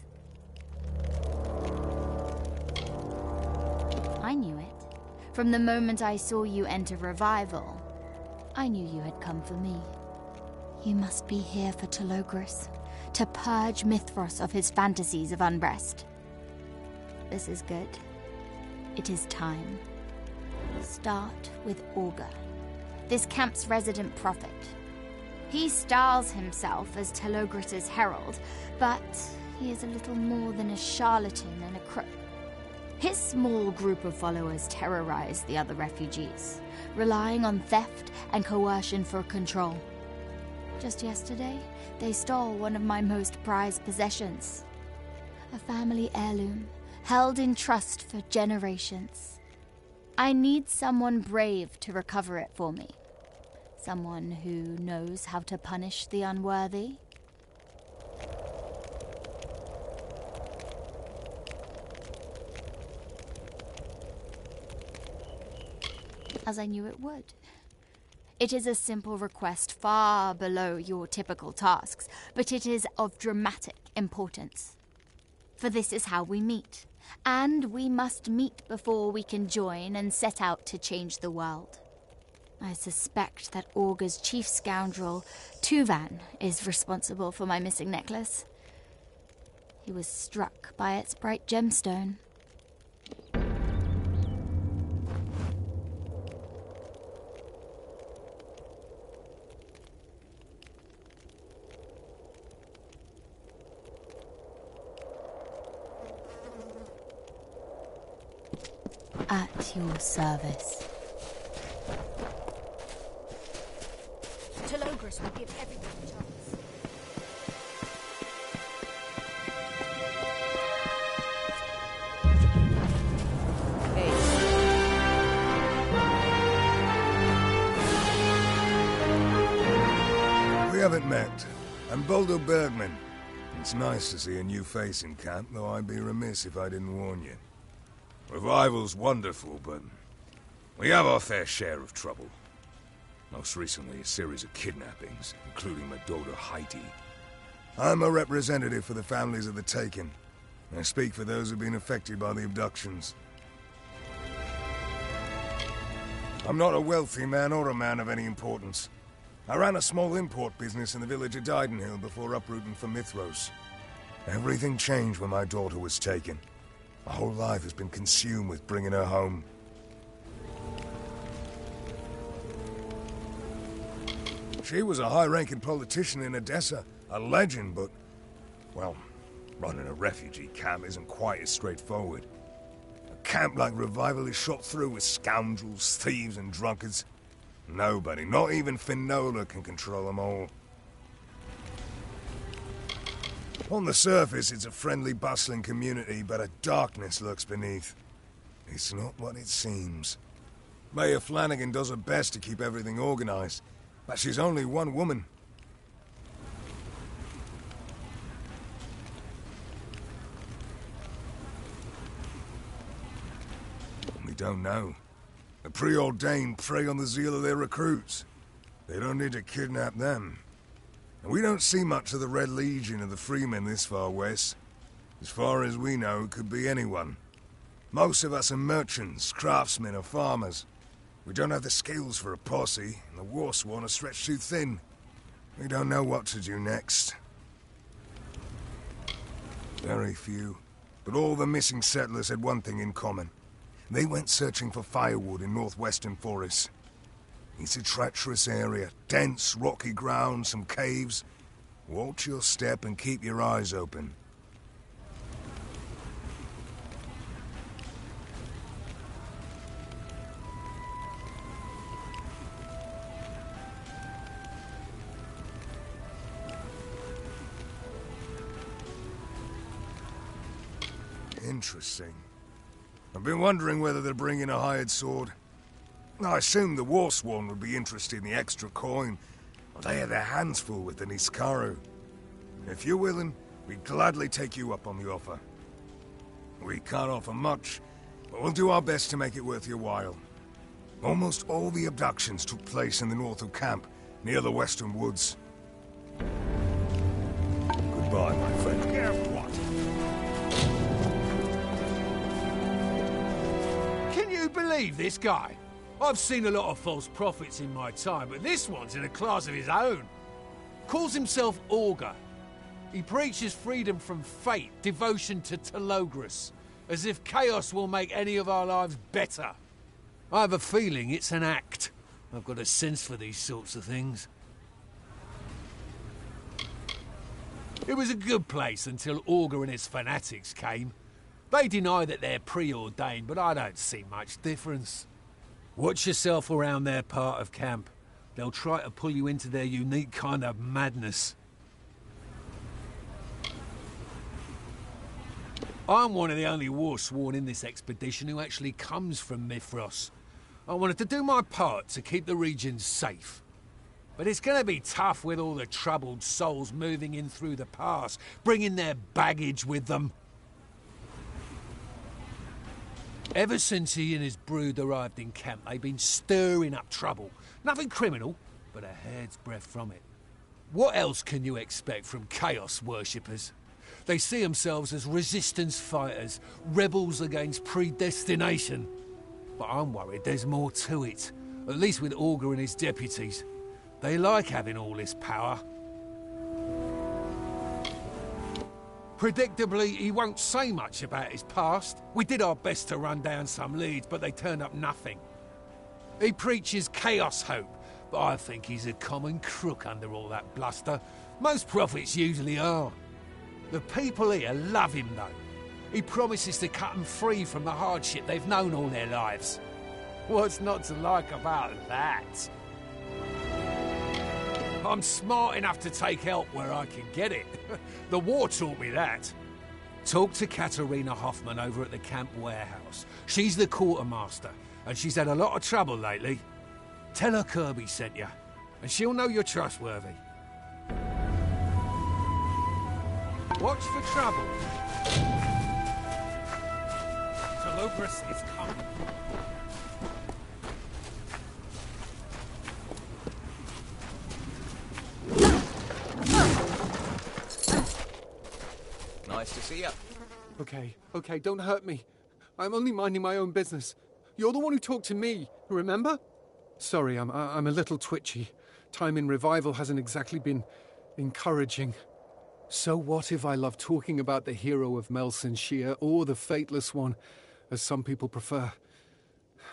I knew it. From the moment I saw you enter revival, I knew you had come for me. You must be here for Telogris, to purge Mithros of his fantasies of unrest. This is good. It is time. Start with Augur, this camp's resident prophet. He styles himself as Telogris' herald, but he is a little more than a charlatan and a crook. His small group of followers terrorize the other refugees, relying on theft and coercion for control. Just yesterday, they stole one of my most prized possessions. A family heirloom, held in trust for generations. I need someone brave to recover it for me. Someone who knows how to punish the unworthy. As I knew it would. It is a simple request far below your typical tasks, but it is of dramatic importance. For this is how we meet, and we must meet before we can join and set out to change the world. I suspect that Augur's chief scoundrel, Tuvan, is responsible for my missing necklace. He was struck by its bright gemstone. At your service. Telogris will give everyone a chance. We haven't met. I'm Boldo Bergman. It's nice to see a new face in camp, though I'd be remiss if I didn't warn you. Revival's wonderful, but we have our fair share of trouble. Most recently, a series of kidnappings, including my daughter Heidi. I'm a representative for the families of the taken. I speak for those who've been affected by the abductions. I'm not a wealthy man or a man of any importance. I ran a small import business in the village of Didenhill before uprooting for Mithros. Everything changed when my daughter was taken. My whole life has been consumed with bringing her home. She was a high-ranking politician in Odessa, a legend, but, well, running a refugee camp isn't quite as straightforward. A camp like Revival is shot through with scoundrels, thieves, and drunkards. Nobody, not even Finola, can control them all. On the surface, it's a friendly, bustling community, but a darkness lurks beneath. It's not what it seems. Mayor Flanagan does her best to keep everything organized, but she's only one woman. We don't know. The preordained prey on the zeal of their recruits. They don't need to kidnap them. And we don't see much of the Red Legion of the Freemen this far west. As far as we know, it could be anyone. Most of us are merchants, craftsmen, or farmers. We don't have the skills for a posse, and the Warsworn are stretched too thin. We don't know what to do next. Very few. But all the missing settlers had one thing in common. They went searching for firewood in northwestern forests. It's a treacherous area, dense, rocky ground, some caves. Watch your step and keep your eyes open. Interesting. I've been wondering whether they're bringing a hired sword. I assume the Fatesworn would be interested in the extra coin. They have their hands full with the Niskaru. If you're willing, we'd gladly take you up on the offer. We can't offer much, but we'll do our best to make it worth your while. Almost all the abductions took place in the north of camp, near the western woods. Goodbye, my friend. What? Can you believe this guy? I've seen a lot of false prophets in my time, but this one's in a class of his own. Calls himself Augur. He preaches freedom from fate, devotion to Telogris, as if chaos will make any of our lives better. I have a feeling it's an act. I've got a sense for these sorts of things. It was a good place until Augur and his fanatics came. They deny that they're preordained, but I don't see much difference. Watch yourself around their part of camp. They'll try to pull you into their unique kind of madness. I'm one of the only Fatesworn in this expedition who actually comes from Mithras. I wanted to do my part to keep the region safe. But it's going to be tough with all the troubled souls moving in through the pass, bringing their baggage with them. Ever since he and his brood arrived in camp, they've been stirring up trouble. Nothing criminal, but a hair's breadth from it. What else can you expect from chaos worshippers? They see themselves as resistance fighters, rebels against predestination. But I'm worried there's more to it, at least with Augur and his deputies. They like having all this power. Predictably, he won't say much about his past. We did our best to run down some leads, but they turned up nothing. He preaches chaos hope, but I think he's a common crook under all that bluster. Most prophets usually are. The people here love him, though. He promises to cut them free from the hardship they've known all their lives. What's not to like about that? I'm smart enough to take help where I can get it. The war taught me that. Talk to Katerina Hoffman over at the camp warehouse. She's the quartermaster, and she's had a lot of trouble lately. Tell her Kirby sent you, and she'll know you're trustworthy. Watch for trouble. Telogris is coming. Nice to see you. Okay, don't hurt me. I'm only minding my own business. You're the one who talked to me, remember? Sorry, I'm a little twitchy. Time in Revival hasn't exactly been encouraging. So what if I love talking about the hero of Melsenshire, or the Fateless One, as some people prefer?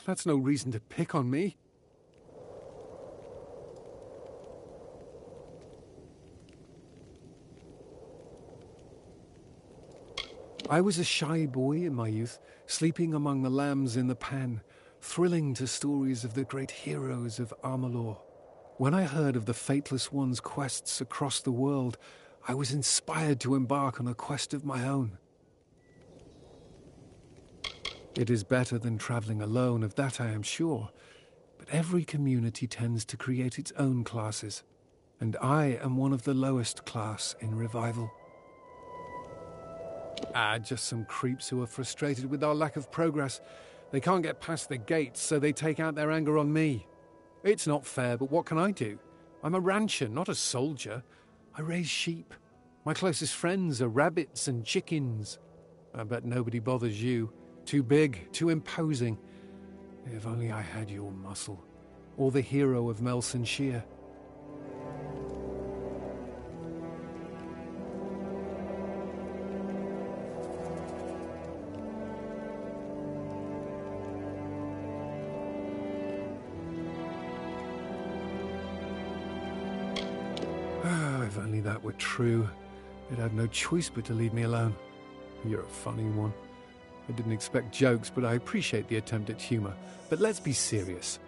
That's no reason to pick on me. I was a shy boy in my youth, sleeping among the lambs in the pen, thrilling to stories of the great heroes of Amalur. When I heard of the Fateless One's quests across the world, I was inspired to embark on a quest of my own. It is better than traveling alone, of that I am sure, but every community tends to create its own classes, and I am one of the lowest class in Revival. Just some creeps who are frustrated with our lack of progress. They can't get past the gates, so they take out their anger on me. It's not fair, but what can I do? I'm a rancher, not a soldier. I raise sheep. My closest friends are rabbits and chickens. I bet nobody bothers you. Too big, too imposing. If only I had your muscle. Or the hero of Melsenshire. If only that were true. It had no choice but to leave me alone. You're a funny one. I didn't expect jokes, but I appreciate the attempt at humor. But let's be serious.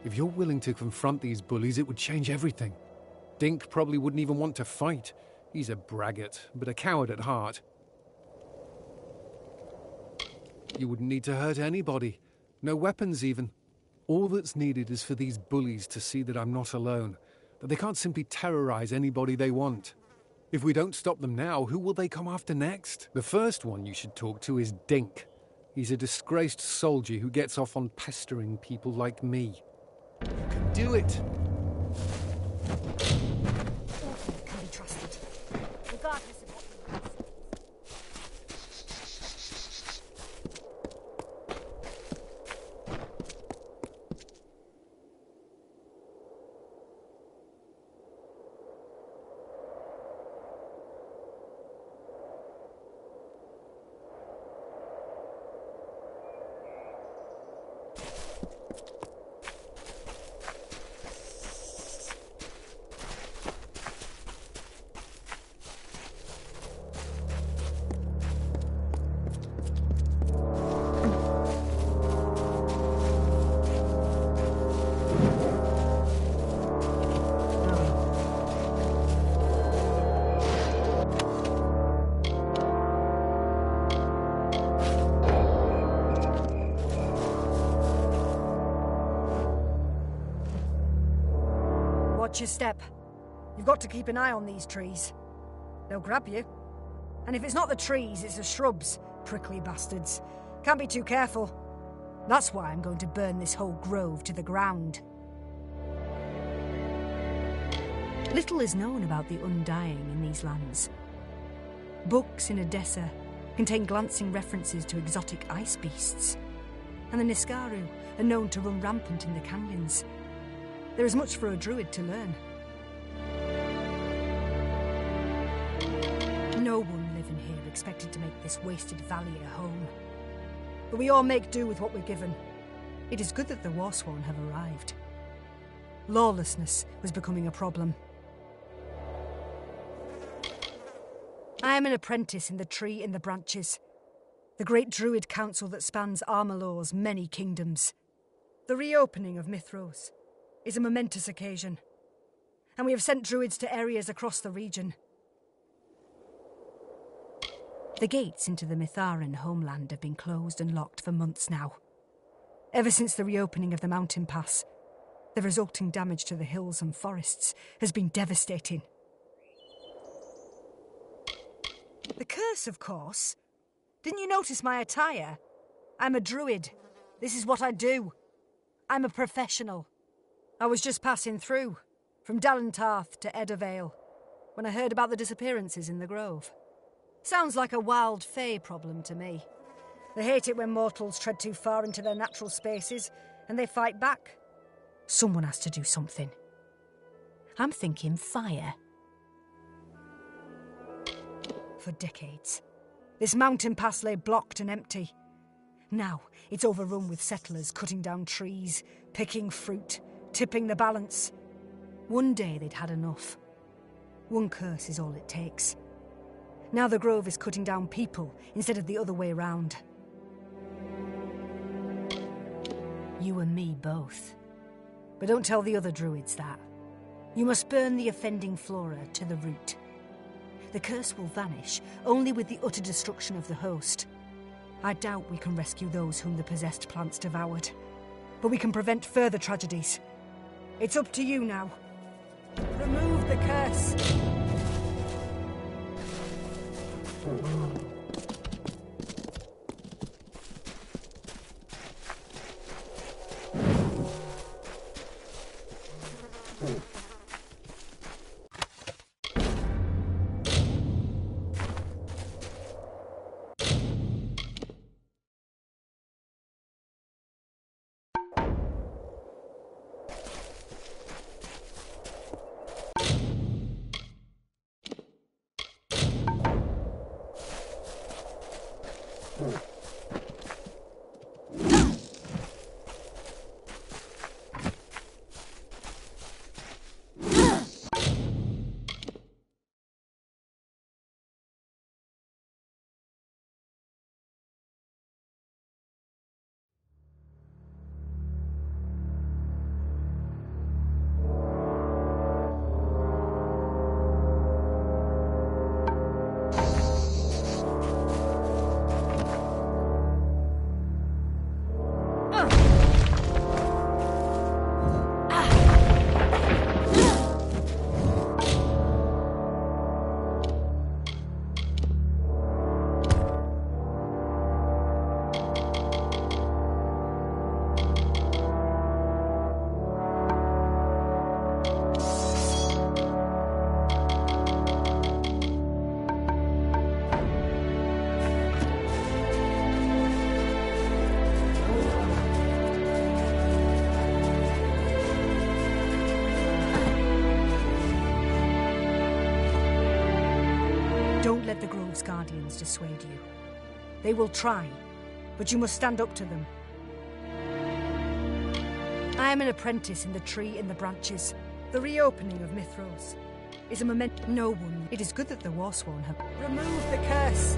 If you're willing to confront these bullies, it would change everything. Dink probably wouldn't even want to fight. He's a braggart, but a coward at heart. You wouldn't need to hurt anybody. No weapons, even. All that's needed is for these bullies to see that I'm not alone, that they can't simply terrorize anybody they want. If we don't stop them now, who will they come after next? The first one you should talk to is Dink. He's a disgraced soldier who gets off on pestering people like me. You can do it! Can be trusted, regardless of what he wants. Watch your step. You've got to keep an eye on these trees. They'll grab you. And if it's not the trees, it's the shrubs, prickly bastards. Can't be too careful. That's why I'm going to burn this whole grove to the ground. Little is known about the Undying in these lands. Books in Odessa contain glancing references to exotic ice beasts, and the Niskaru are known to run rampant in the canyons. There is much for a druid to learn. No one living here expected to make this wasted valley a home. But we all make do with what we're given. It is good that the Fatesworn have arrived. Lawlessness was becoming a problem. I am an apprentice in the tree in the branches, the great druid council that spans Amalur's many kingdoms. The reopening of Mithros is a momentous occasion, and we have sent druids to areas across the region. The gates into the Mitharan homeland have been closed and locked for months now. Ever since the reopening of the mountain pass, the resulting damage to the hills and forests has been devastating. The curse, of course. Didn't you notice my attire? I'm a druid. This is what I do. I'm a professional. I was just passing through, from Dalentarth to Eddervale, when I heard about the disappearances in the grove. Sounds like a wild fae problem to me. They hate it when mortals tread too far into their natural spaces, and they fight back. Someone has to do something. I'm thinking fire. For decades, this mountain pass lay blocked and empty. Now it's overrun with settlers cutting down trees, picking fruit, tipping the balance. One day they'd had enough. One curse is all it takes. Now the grove is cutting down people instead of the other way round. You and me both. But don't tell the other druids that. You must burn the offending flora to the root. The curse will vanish only with the utter destruction of the host. I doubt we can rescue those whom the possessed plants devoured. But we can prevent further tragedies. It's up to you now. Remove the curse. the Grove's Guardians dissuade you. They will try, but you must stand up to them. I am an apprentice in the tree in the branches. The reopening of Mithros is a moment no one. It is good that the Warsworn have removed the curse.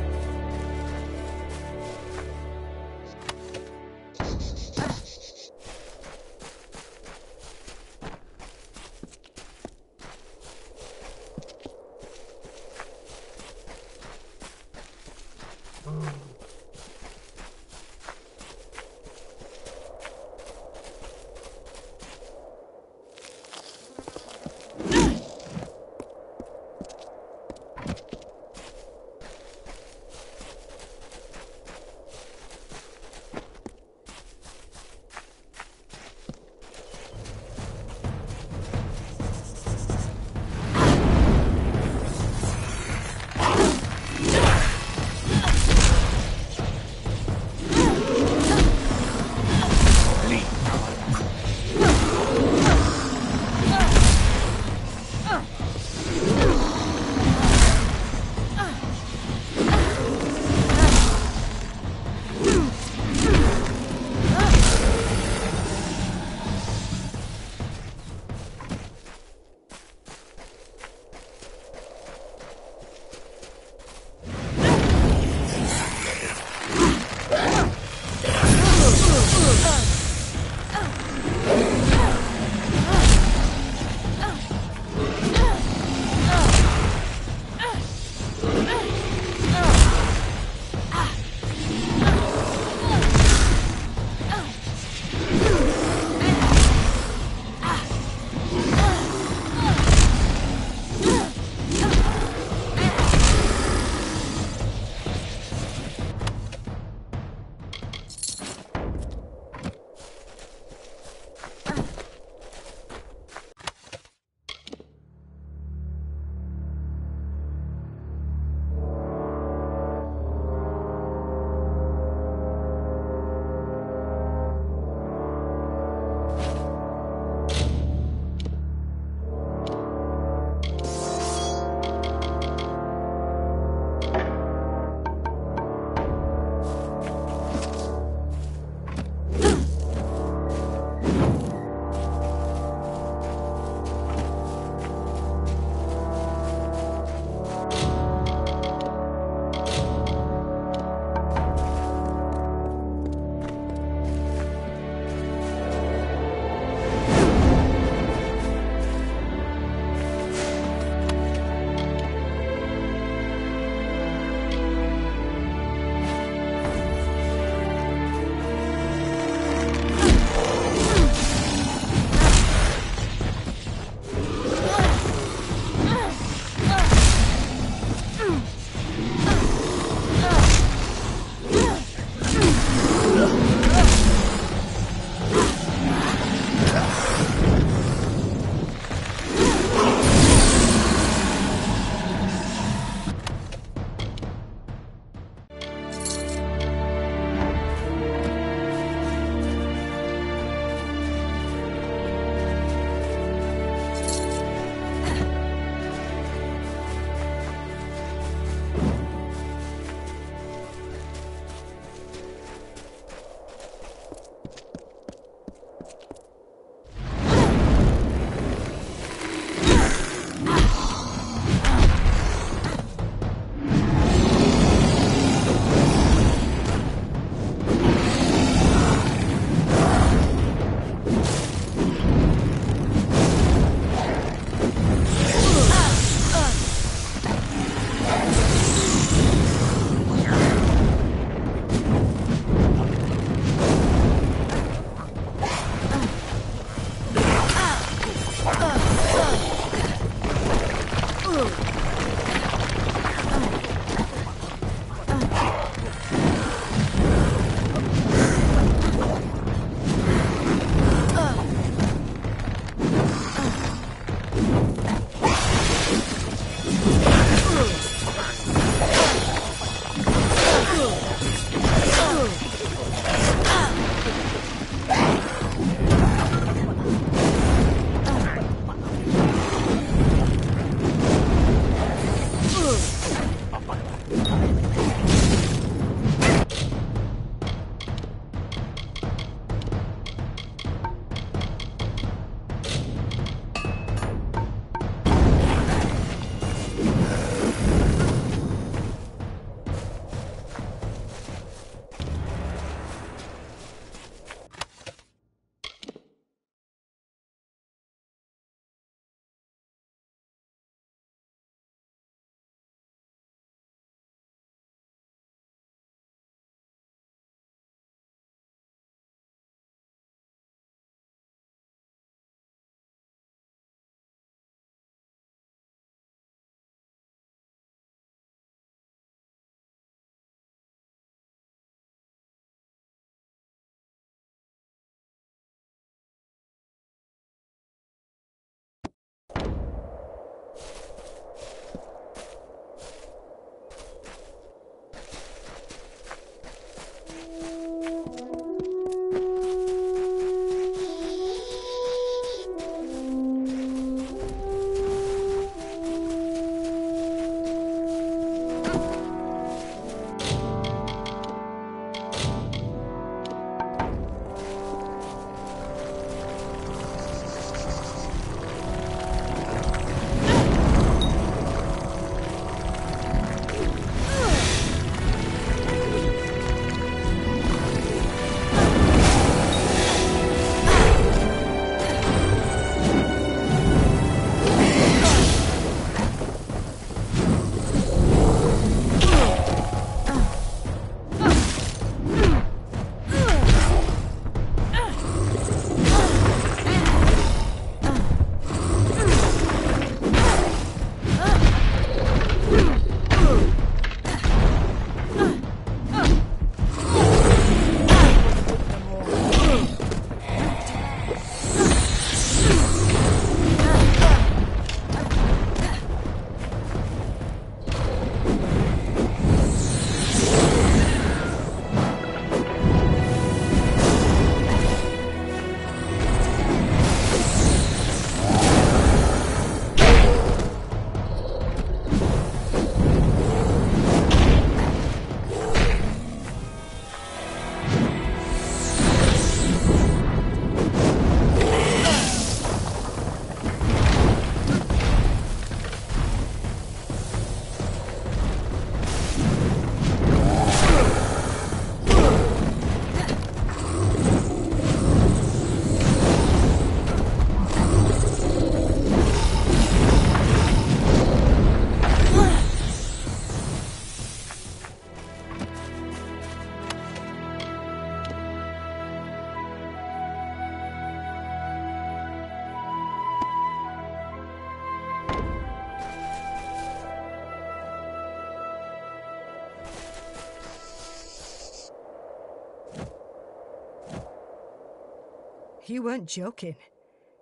You weren't joking.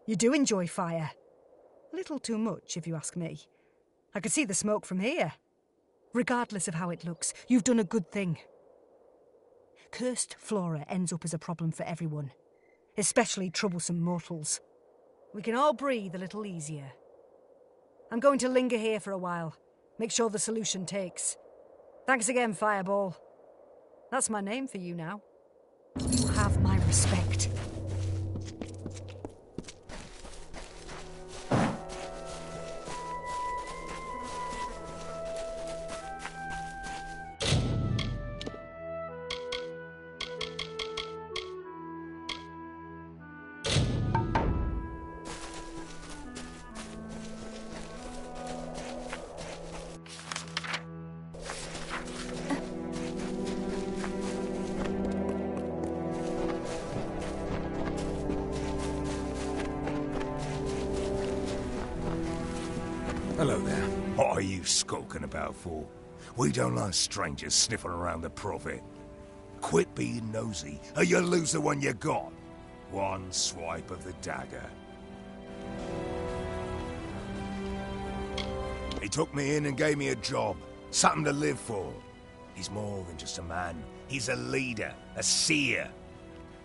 You do enjoy fire. A little too much, if you ask me. I could see the smoke from here. Regardless of how it looks, you've done a good thing. Cursed flora ends up as a problem for everyone, especially troublesome mortals. We can all breathe a little easier. I'm going to linger here for a while. Make sure the solution takes. Thanks again, Fireball. That's my name for you now. You have my respect. Hello there. What are you skulking about for? We don't like strangers sniffing around the Prophet. Quit being nosy, or you'll lose the one you got. One swipe of the dagger. He took me in and gave me a job. Something to live for. He's more than just a man. He's a leader, a seer.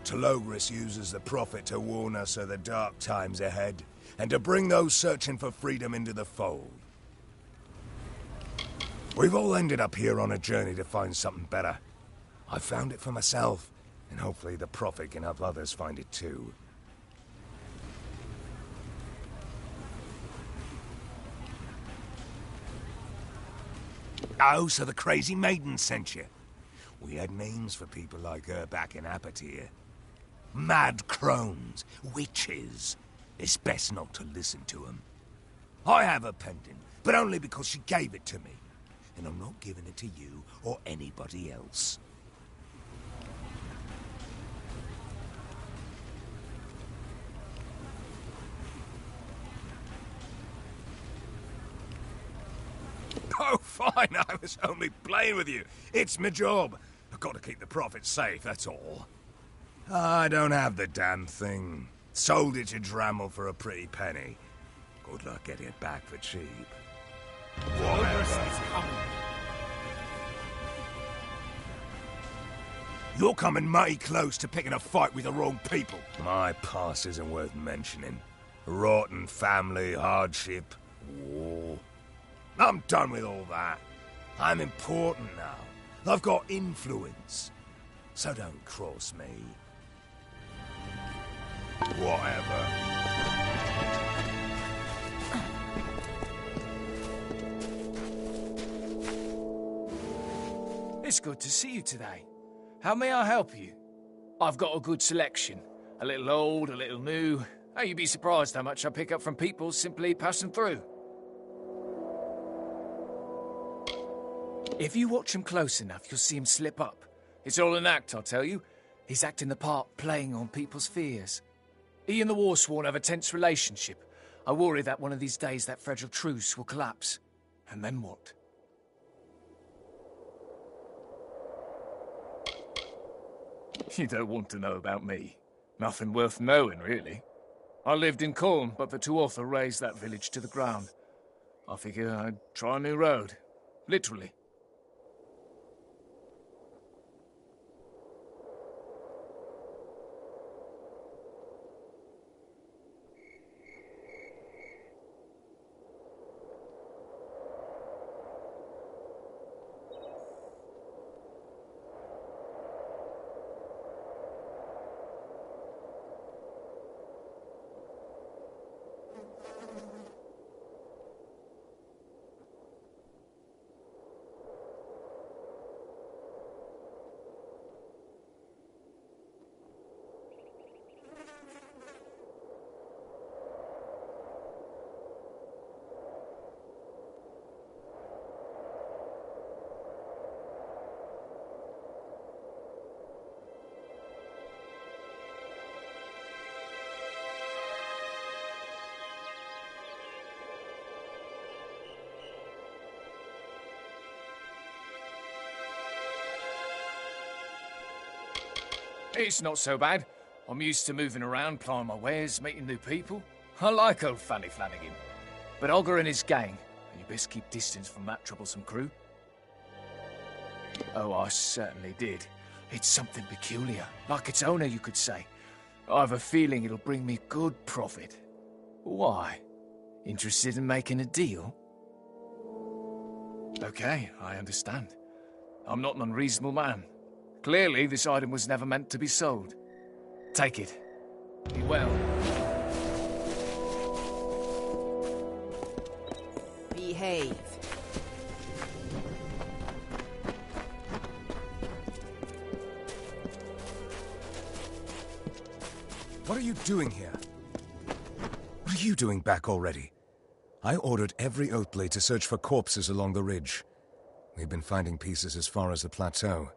Talogris uses the Prophet to warn us of the dark times ahead, and to bring those searching for freedom into the fold. We've all ended up here on a journey to find something better. I found it for myself, and hopefully the Prophet can help others find it too. Oh, so the crazy maiden sent you. We had names for people like her back in Apatir. Mad crones, witches. It's best not to listen to them. I have a pendant, but only because she gave it to me. And I'm not giving it to you or anybody else. Oh, fine, I was only playing with you. It's my job. I've got to keep the Prophet safe, that's all. I don't have the damn thing. Sold it to Drammel for a pretty penny. Good luck getting it back for cheap. You're coming mighty close to picking a fight with the wrong people. My past isn't worth mentioning. Rotten family, hardship, war. I'm done with all that. I'm important now. I've got influence. So don't cross me. Whatever. It's good to see you today. How may I help you? I've got a good selection. A little old, a little new. Oh, you'd be surprised how much I pick up from people simply passing through. If you watch him close enough, you'll see him slip up. It's all an act, I'll tell you. He's acting the part, playing on people's fears. He and the Warsworn have a tense relationship. I worry that one of these days that fragile truce will collapse. And then what? You don't want to know about me. Nothing worth knowing, really. I lived in Corn, but the Tuatha razed that village to the ground. I figure I'd try a new road. Literally. It's not so bad. I'm used to moving around, plying my wares, meeting new people. I like old Fanny Flanagan. But Olga and his gang, and you best keep distance from that troublesome crew. Oh, I certainly did. It's something peculiar, like its owner, you could say. I have a feeling it'll bring me good profit. Why? Interested in making a deal? Okay, I understand. I'm not an unreasonable man. Clearly, this item was never meant to be sold. Take it. Be well. Behave. What are you doing here? What are you doing back already? I ordered every Oathblade to search for corpses along the ridge. We've been finding pieces as far as the plateau.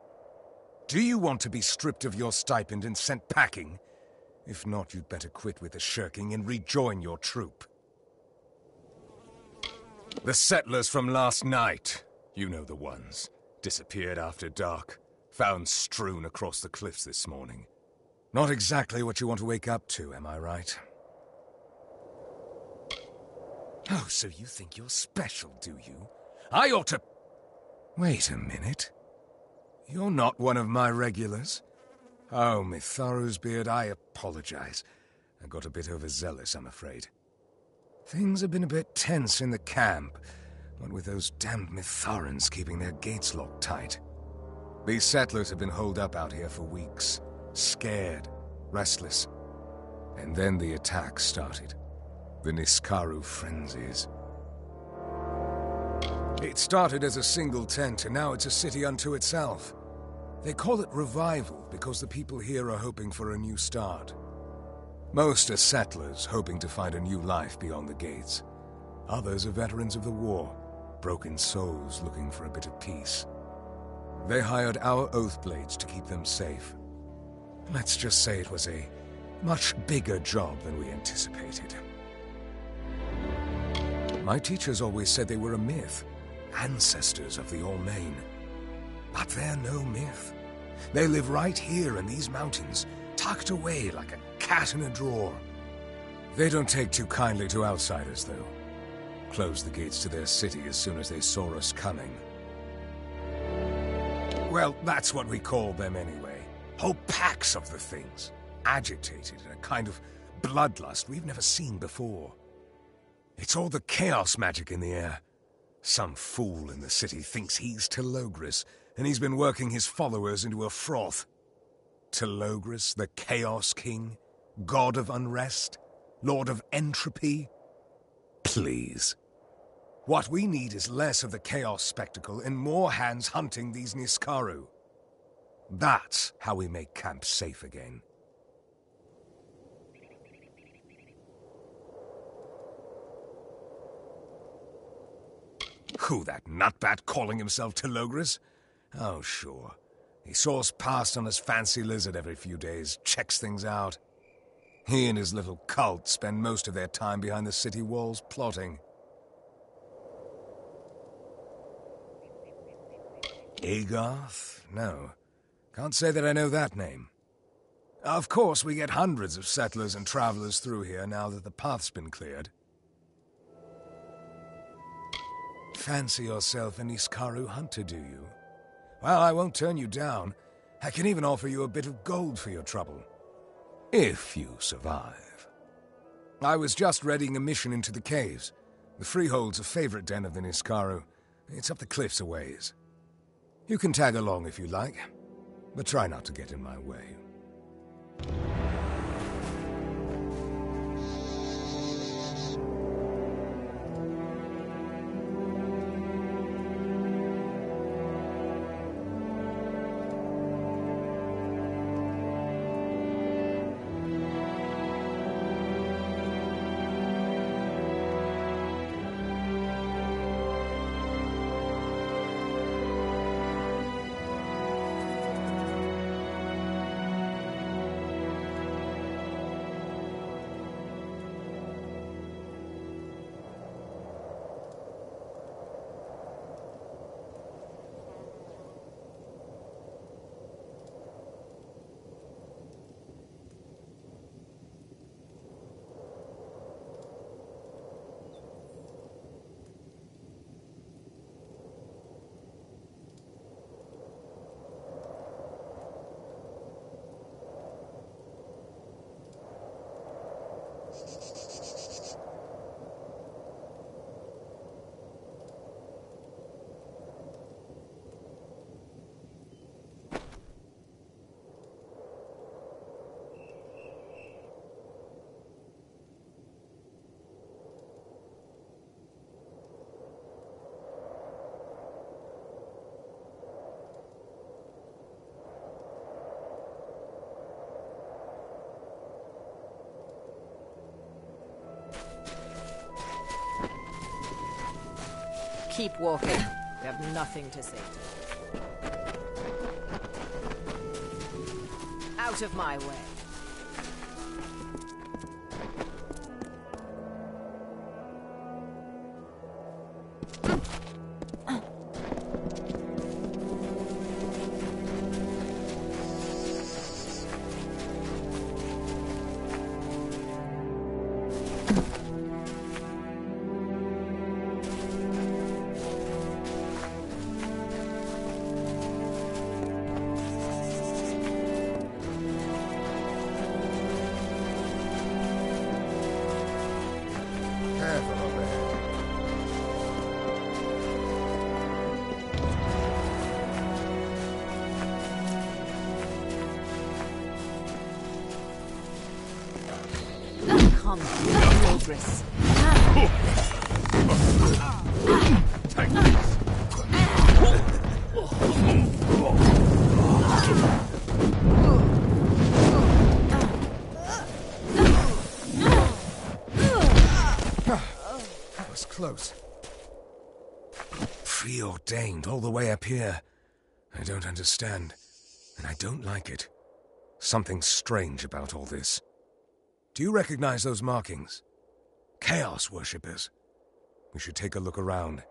Do you want to be stripped of your stipend and sent packing? If not, you'd better quit with the shirking and rejoin your troop. The settlers from last night, you know the ones, disappeared after dark, found strewn across the cliffs this morning. Not exactly what you want to wake up to, am I right? Oh, so you think you're special, do you? I ought to... Wait a minute. You're not one of my regulars. Oh, Mitharu's beard, I apologize. I got a bit overzealous, I'm afraid. Things have been a bit tense in the camp, what with those damned Mitharans keeping their gates locked tight. These settlers have been holed up out here for weeks. Scared, restless. And then the attack started. The Niskaru frenzies. It started as a single tent, and now it's a city unto itself. They call it revival because the people here are hoping for a new start. Most are settlers hoping to find a new life beyond the gates. Others are veterans of the war, broken souls looking for a bit of peace. They hired our Oathblades to keep them safe. Let's just say it was a much bigger job than we anticipated. My teachers always said they were a myth, ancestors of the All-Main. But they're no myth. They live right here in these mountains, tucked away like a cat in a drawer. They don't take too kindly to outsiders, though. Closed the gates to their city as soon as they saw us coming. Well, that's what we call them anyway. Whole packs of the things, agitated in a kind of bloodlust we've never seen before. It's all the chaos magic in the air. Some fool in the city thinks he's Telogris, and he's been working his followers into a froth. Telogris, the Chaos King, God of Unrest, Lord of Entropy? Please. What we need is less of the chaos spectacle and more hands hunting these Niskaru. That's how we make camp safe again. Who, that nutbat calling himself Telogris? Oh, sure. He saws past on his fancy lizard every few days, checks things out. He and his little cult spend most of their time behind the city walls plotting. Agarth? No. Can't say that I know that name. Of course, we get hundreds of settlers and travelers through here now that the path's been cleared. Fancy yourself an Niskaru hunter, do you? Well, I won't turn you down. I can even offer you a bit of gold for your trouble. If you survive. I was just readying a mission into the caves. The Freehold's a favorite den of the Niskaru. It's up the cliffs a ways. You can tag along if you like, but try not to get in my way. Keep walking. We have nothing to say to you. Out of my way. Come, progress. Take this. That was close. Preordained all the way up here. I don't understand, and I don't like it. Something strange about all this. Do you recognize those markings? Chaos worshippers. We should take a look around.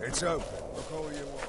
It's open. Look all you want.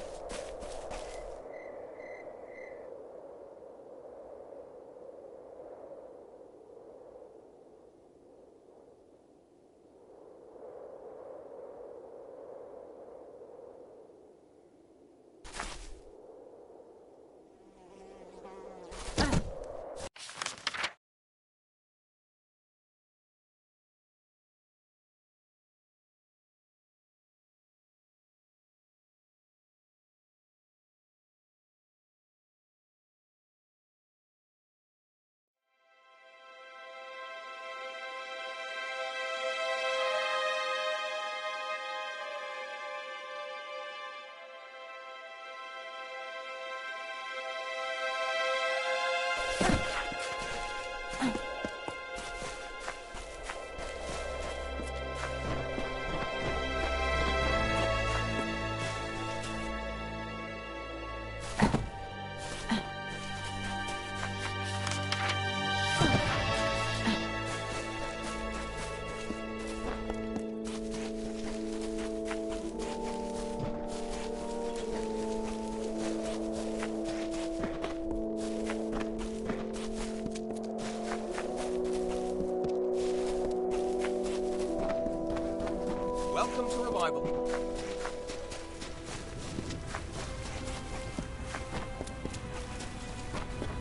Welcome to Revival.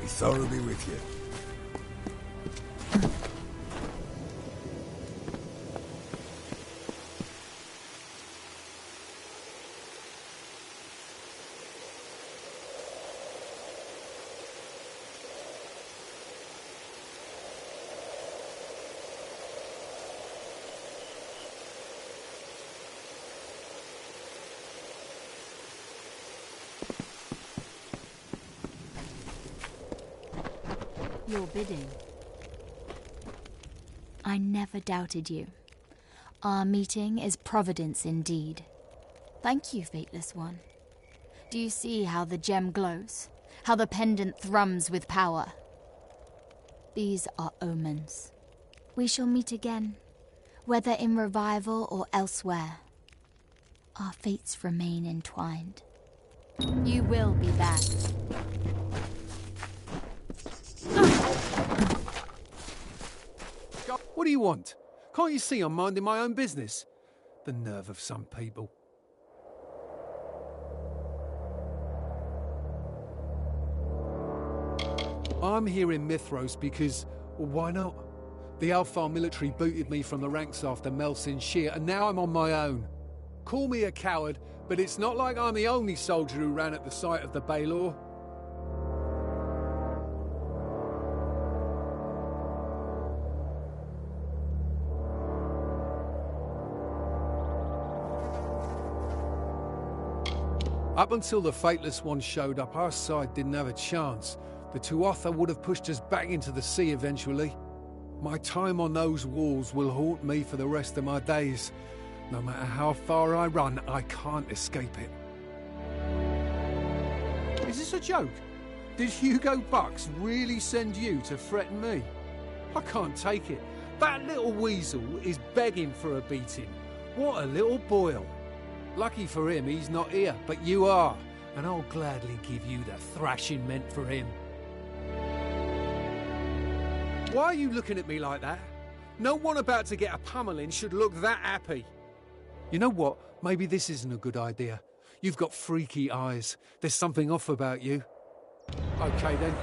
Be thoroughly with you. your bidding. I never doubted you. Our meeting is providence indeed. Thank you, Fateless One. Do you see how the gem glows? How the pendant thrums with power? These are omens. We shall meet again, whether in revival or elsewhere. Our fates remain entwined. You will be back. What do you want? Can't you see I'm minding my own business? The nerve of some people. I'm here in Mithros because, well, why not? The Alfar military booted me from the ranks after Melsin Shear, and now I'm on my own. Call me a coward, but it's not like I'm the only soldier who ran at the sight of the Baylor. Up until the Fateless One showed up, our side didn't have a chance. The Tuatha would have pushed us back into the sea eventually. My time on those walls will haunt me for the rest of my days. No matter how far I run, I can't escape it. Is this a joke? Did Hugo Bucks really send you to threaten me? I can't take it. That little weasel is begging for a beating. What a little boil. Lucky for him, he's not here, but you are, and I'll gladly give you the thrashing meant for him. Why are you looking at me like that? No one about to get a pummeling should look that happy. You know what? Maybe this isn't a good idea. You've got freaky eyes. There's something off about you. Okay, then.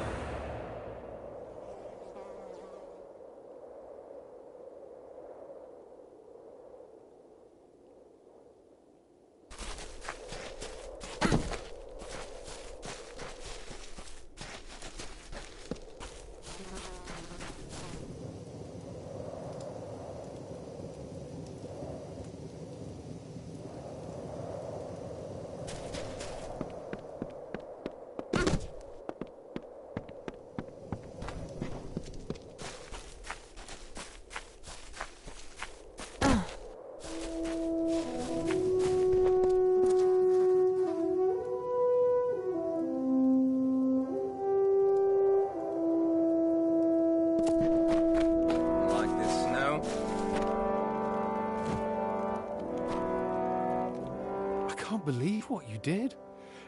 Believe what you did?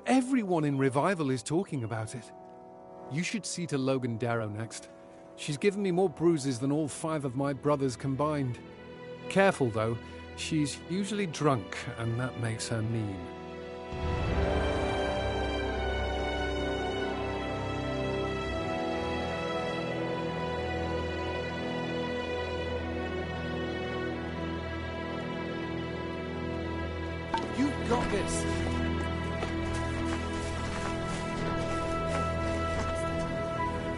Everyone in Revival is talking about it. You should see to Logan Darrow next. She's given me more bruises than all 5 of my brothers combined. Careful, though. She's usually drunk, and that makes her mean. You've got this.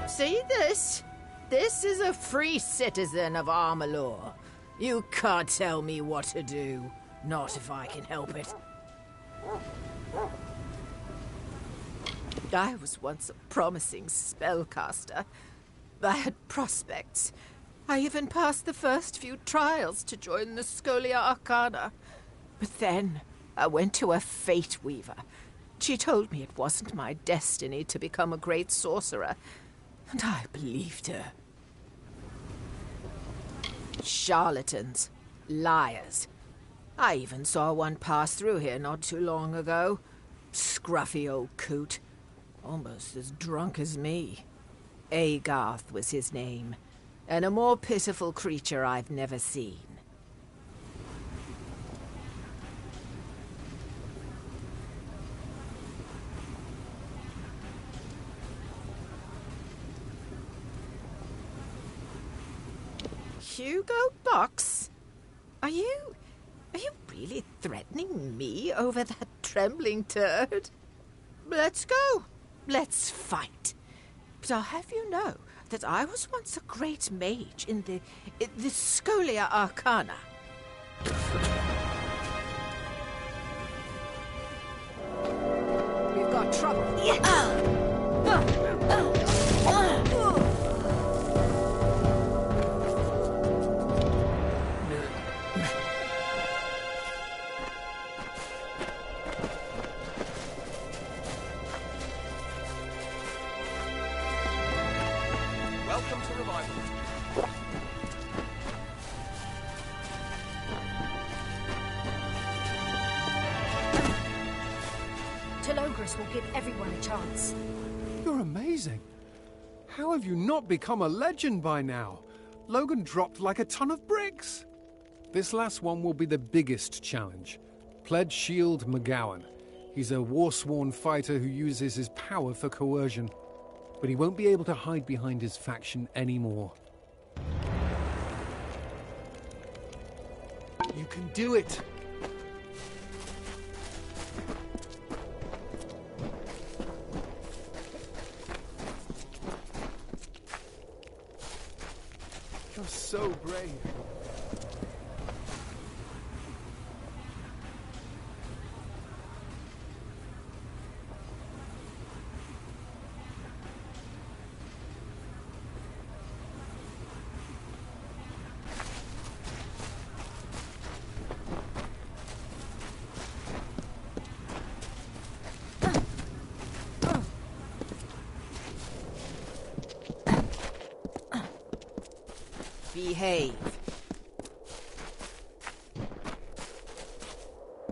See this? This is a free citizen of Amalur. You can't tell me what to do. Not if I can help it. I was once a promising spellcaster. I had prospects. I even passed the first few trials to join the Scholia Arcana. But then I went to a Fate Weaver. She told me it wasn't my destiny to become a great sorcerer, and I believed her. Charlatans. Liars. I even saw one pass through here not too long ago. Scruffy old coot. Almost as drunk as me. Agarth was his name, and a more pitiful creature I've never seen. Hugo Box? Are you really threatening me over that trembling turd? Let's go. Let's fight. But I'll have you know that I was once a great mage in the Scholia Arcana. We've got trouble. Yeah. Welcome to Revival. Telogris will give everyone a chance. You're amazing. How have you not become a legend by now? Logan dropped like a ton of bricks. This last one will be the biggest challenge. Pledge Shield McGowan. He's a Warsworn fighter who uses his power for coercion. But he won't be able to hide behind his faction anymore. You can do it! You're so brave. Behave.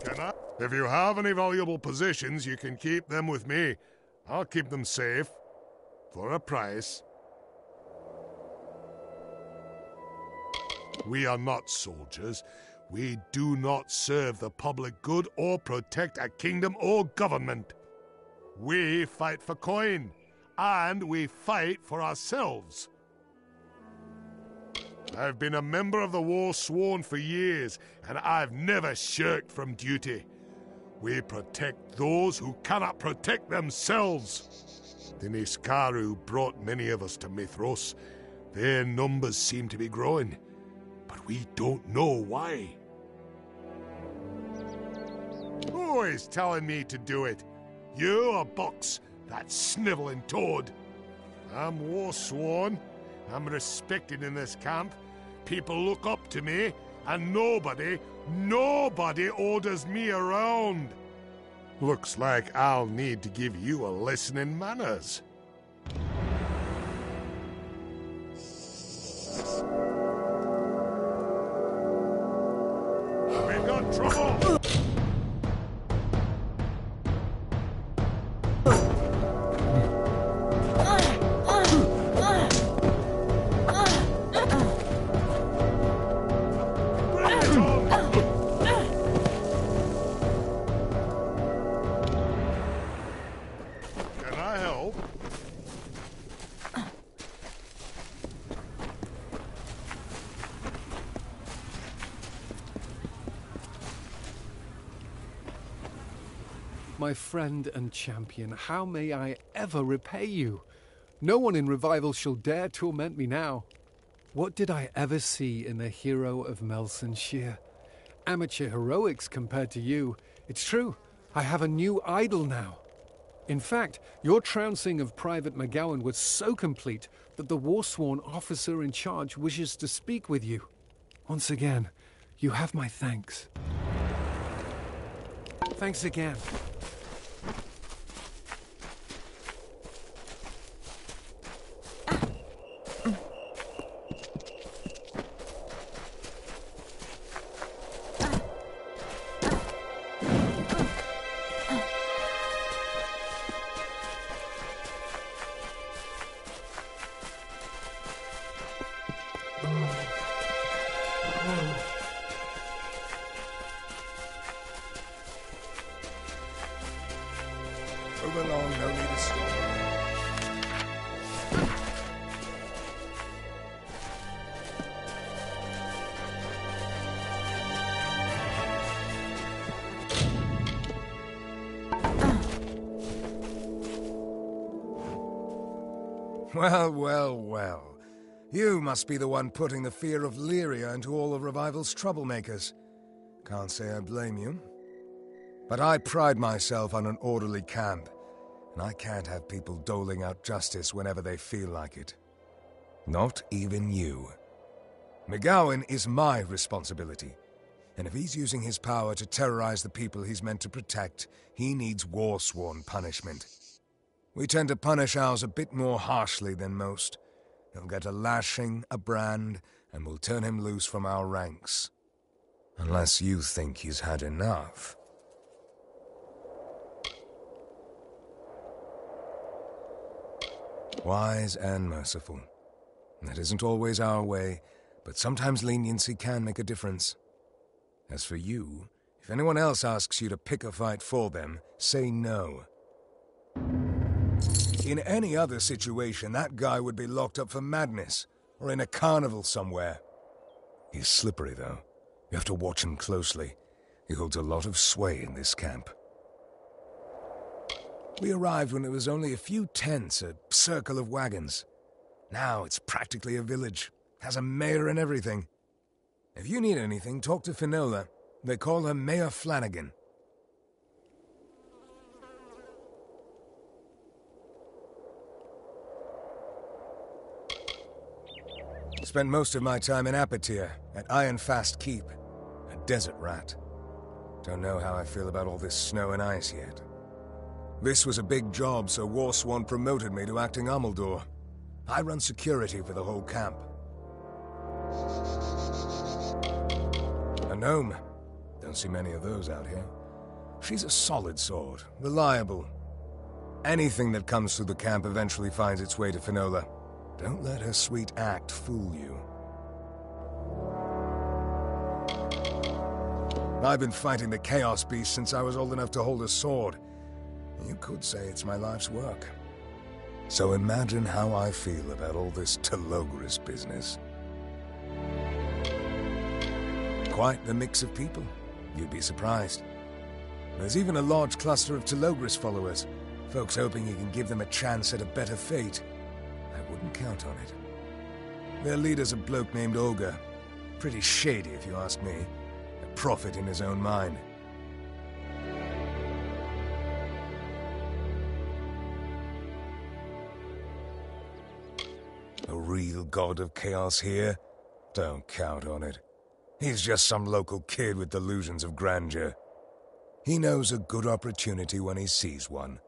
Can I? If you have any valuable possessions, you can keep them with me. I'll keep them safe. For a price. We are not soldiers. We do not serve the public good or protect a kingdom or government. We fight for coin, and we fight for ourselves. I've been a member of the Warsworn for years, and I've never shirked from duty. We protect those who cannot protect themselves. The Niskaru brought many of us to Mithros. Their numbers seem to be growing, but we don't know why. Who is telling me to do it? You or Box, that snivelling toad? I'm Warsworn. I'm respected in this camp. People look up to me, and nobody orders me around. Looks like I'll need to give you a lesson in manners. We've got trouble! My friend and champion, how may I ever repay you? No one in Revival shall dare torment me now. What did I ever see in the hero of Melsenshire? Amateur heroics compared to you. It's true, I have a new idol now. In fact, your trouncing of Private McGowan was so complete that the Warsworn officer in charge wishes to speak with you. Once again, you have my thanks. Thanks again. Move along, no need to stop. Well, well, well. You must be the one putting the fear of Lyria into all of Revival's troublemakers. Can't say I blame you. But I pride myself on an orderly camp, and I can't have people doling out justice whenever they feel like it. Not even you. McGowan is my responsibility, and if he's using his power to terrorize the people he's meant to protect, he needs Warsworn punishment. We tend to punish ours a bit more harshly than most, He'll get a lashing, a brand, and we'll turn him loose from our ranks. Unless you think he's had enough. Wise and merciful. That isn't always our way, but sometimes leniency can make a difference. As for you, if anyone else asks you to pick a fight for them, say no. In any other situation, that guy would be locked up for madness, or in a carnival somewhere. He's slippery, though. You have to watch him closely. He holds a lot of sway in this camp. We arrived when it was only a few tents, a circle of wagons. Now it's practically a village. Has a mayor and everything. If you need anything, talk to Finola. They call her Mayor Flanagan. Spent most of my time in Apatir, at Ironfast Keep. A desert rat. Don't know how I feel about all this snow and ice yet. This was a big job, so Warsworn promoted me to acting Amalur. I run security for the whole camp. A gnome. Don't see many of those out here. She's a solid sword, reliable. Anything that comes through the camp eventually finds its way to Finola. Don't let her sweet act fool you. I've been fighting the Chaos Beast since I was old enough to hold a sword. You could say it's my life's work. So imagine how I feel about all this Telogris business. Quite the mix of people. You'd be surprised. There's even a large cluster of Telogris followers, folks hoping you can give them a chance at a better fate. I wouldn't count on it. Their leader's a bloke named Olga. Pretty shady, if you ask me. A prophet in his own mind. A real god of chaos here? Don't count on it. He's just some local kid with delusions of grandeur. He knows a good opportunity when he sees one.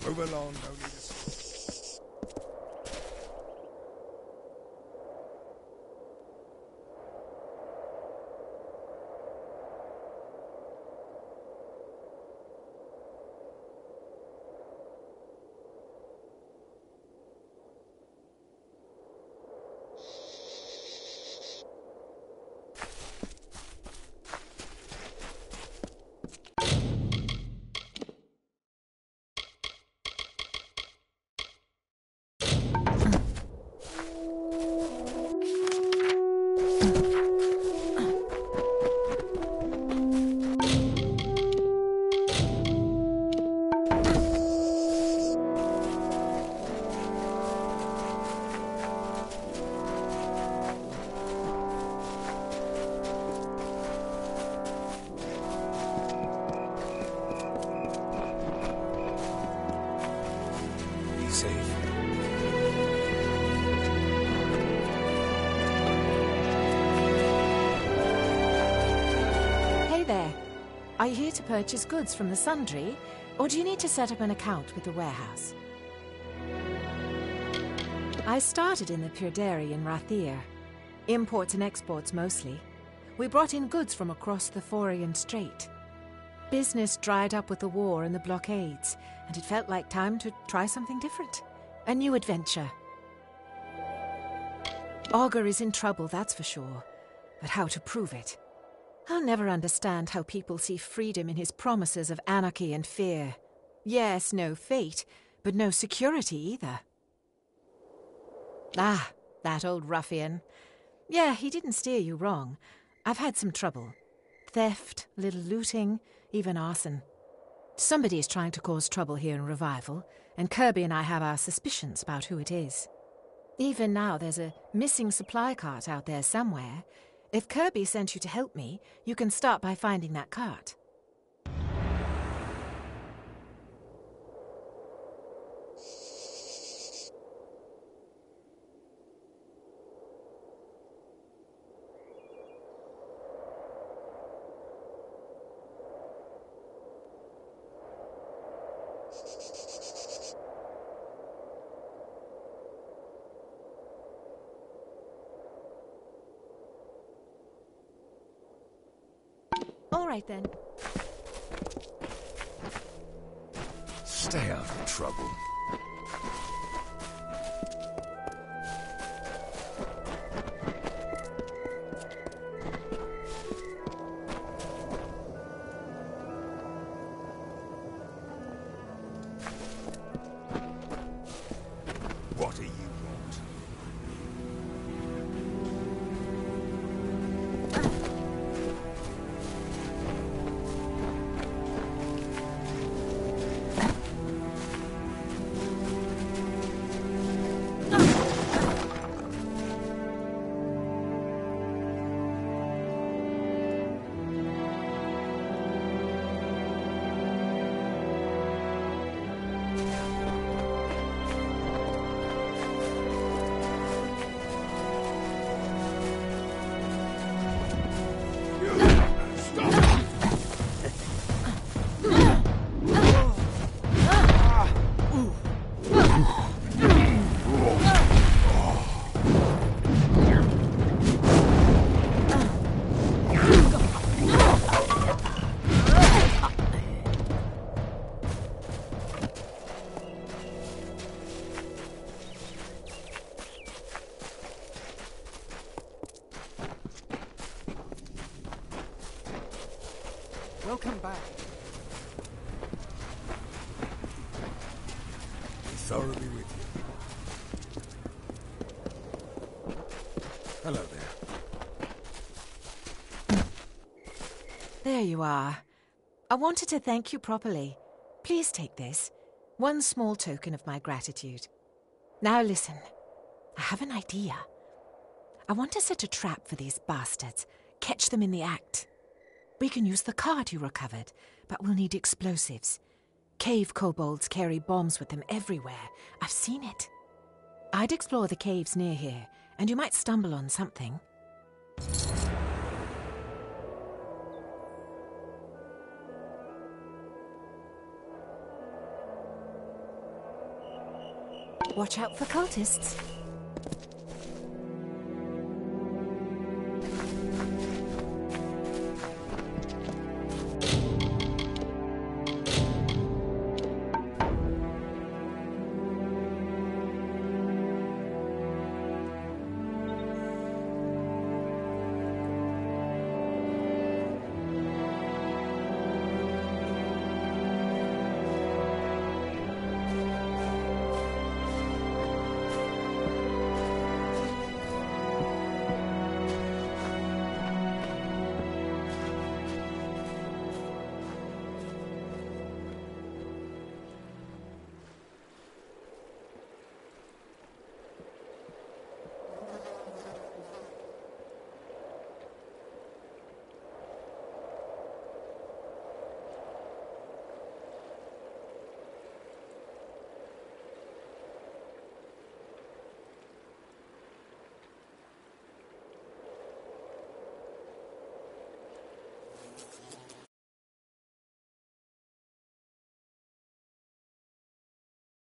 Move along, no need to... Are you here to purchase goods from the Sundry, or do you need to set up an account with the warehouse? I started in the Purderi in Rathir. Imports and exports mostly. We brought in goods from across the Forian Strait. Business dried up with the war and the blockades, and it felt like time to try something different. A new adventure. Augur is in trouble, that's for sure. But how to prove it? I'll never understand how people see freedom in his promises of anarchy and fear. Yes, no fate, but no security either. Ah, that old ruffian. Yeah, he didn't steer you wrong. I've had some trouble. Theft, little looting, even arson. Somebody is trying to cause trouble here in Revival, and Kirby and I have our suspicions about who it is. Even now there's a missing supply cart out there somewhere. If Kirby sent you to help me, you can start by finding that cart. right then. Stay out of trouble. What do you want? Welcome back. Thoroughly with you. Hello there. There you are. I wanted to thank you properly. Please take this. One small token of my gratitude. Now listen. I have an idea. I want to set a trap for these bastards. Catch them in the act. We can use the card you recovered, but we'll need explosives. Cave kobolds carry bombs with them everywhere. I've seen it. I'd explore the caves near here, and you might stumble on something. Watch out for cultists.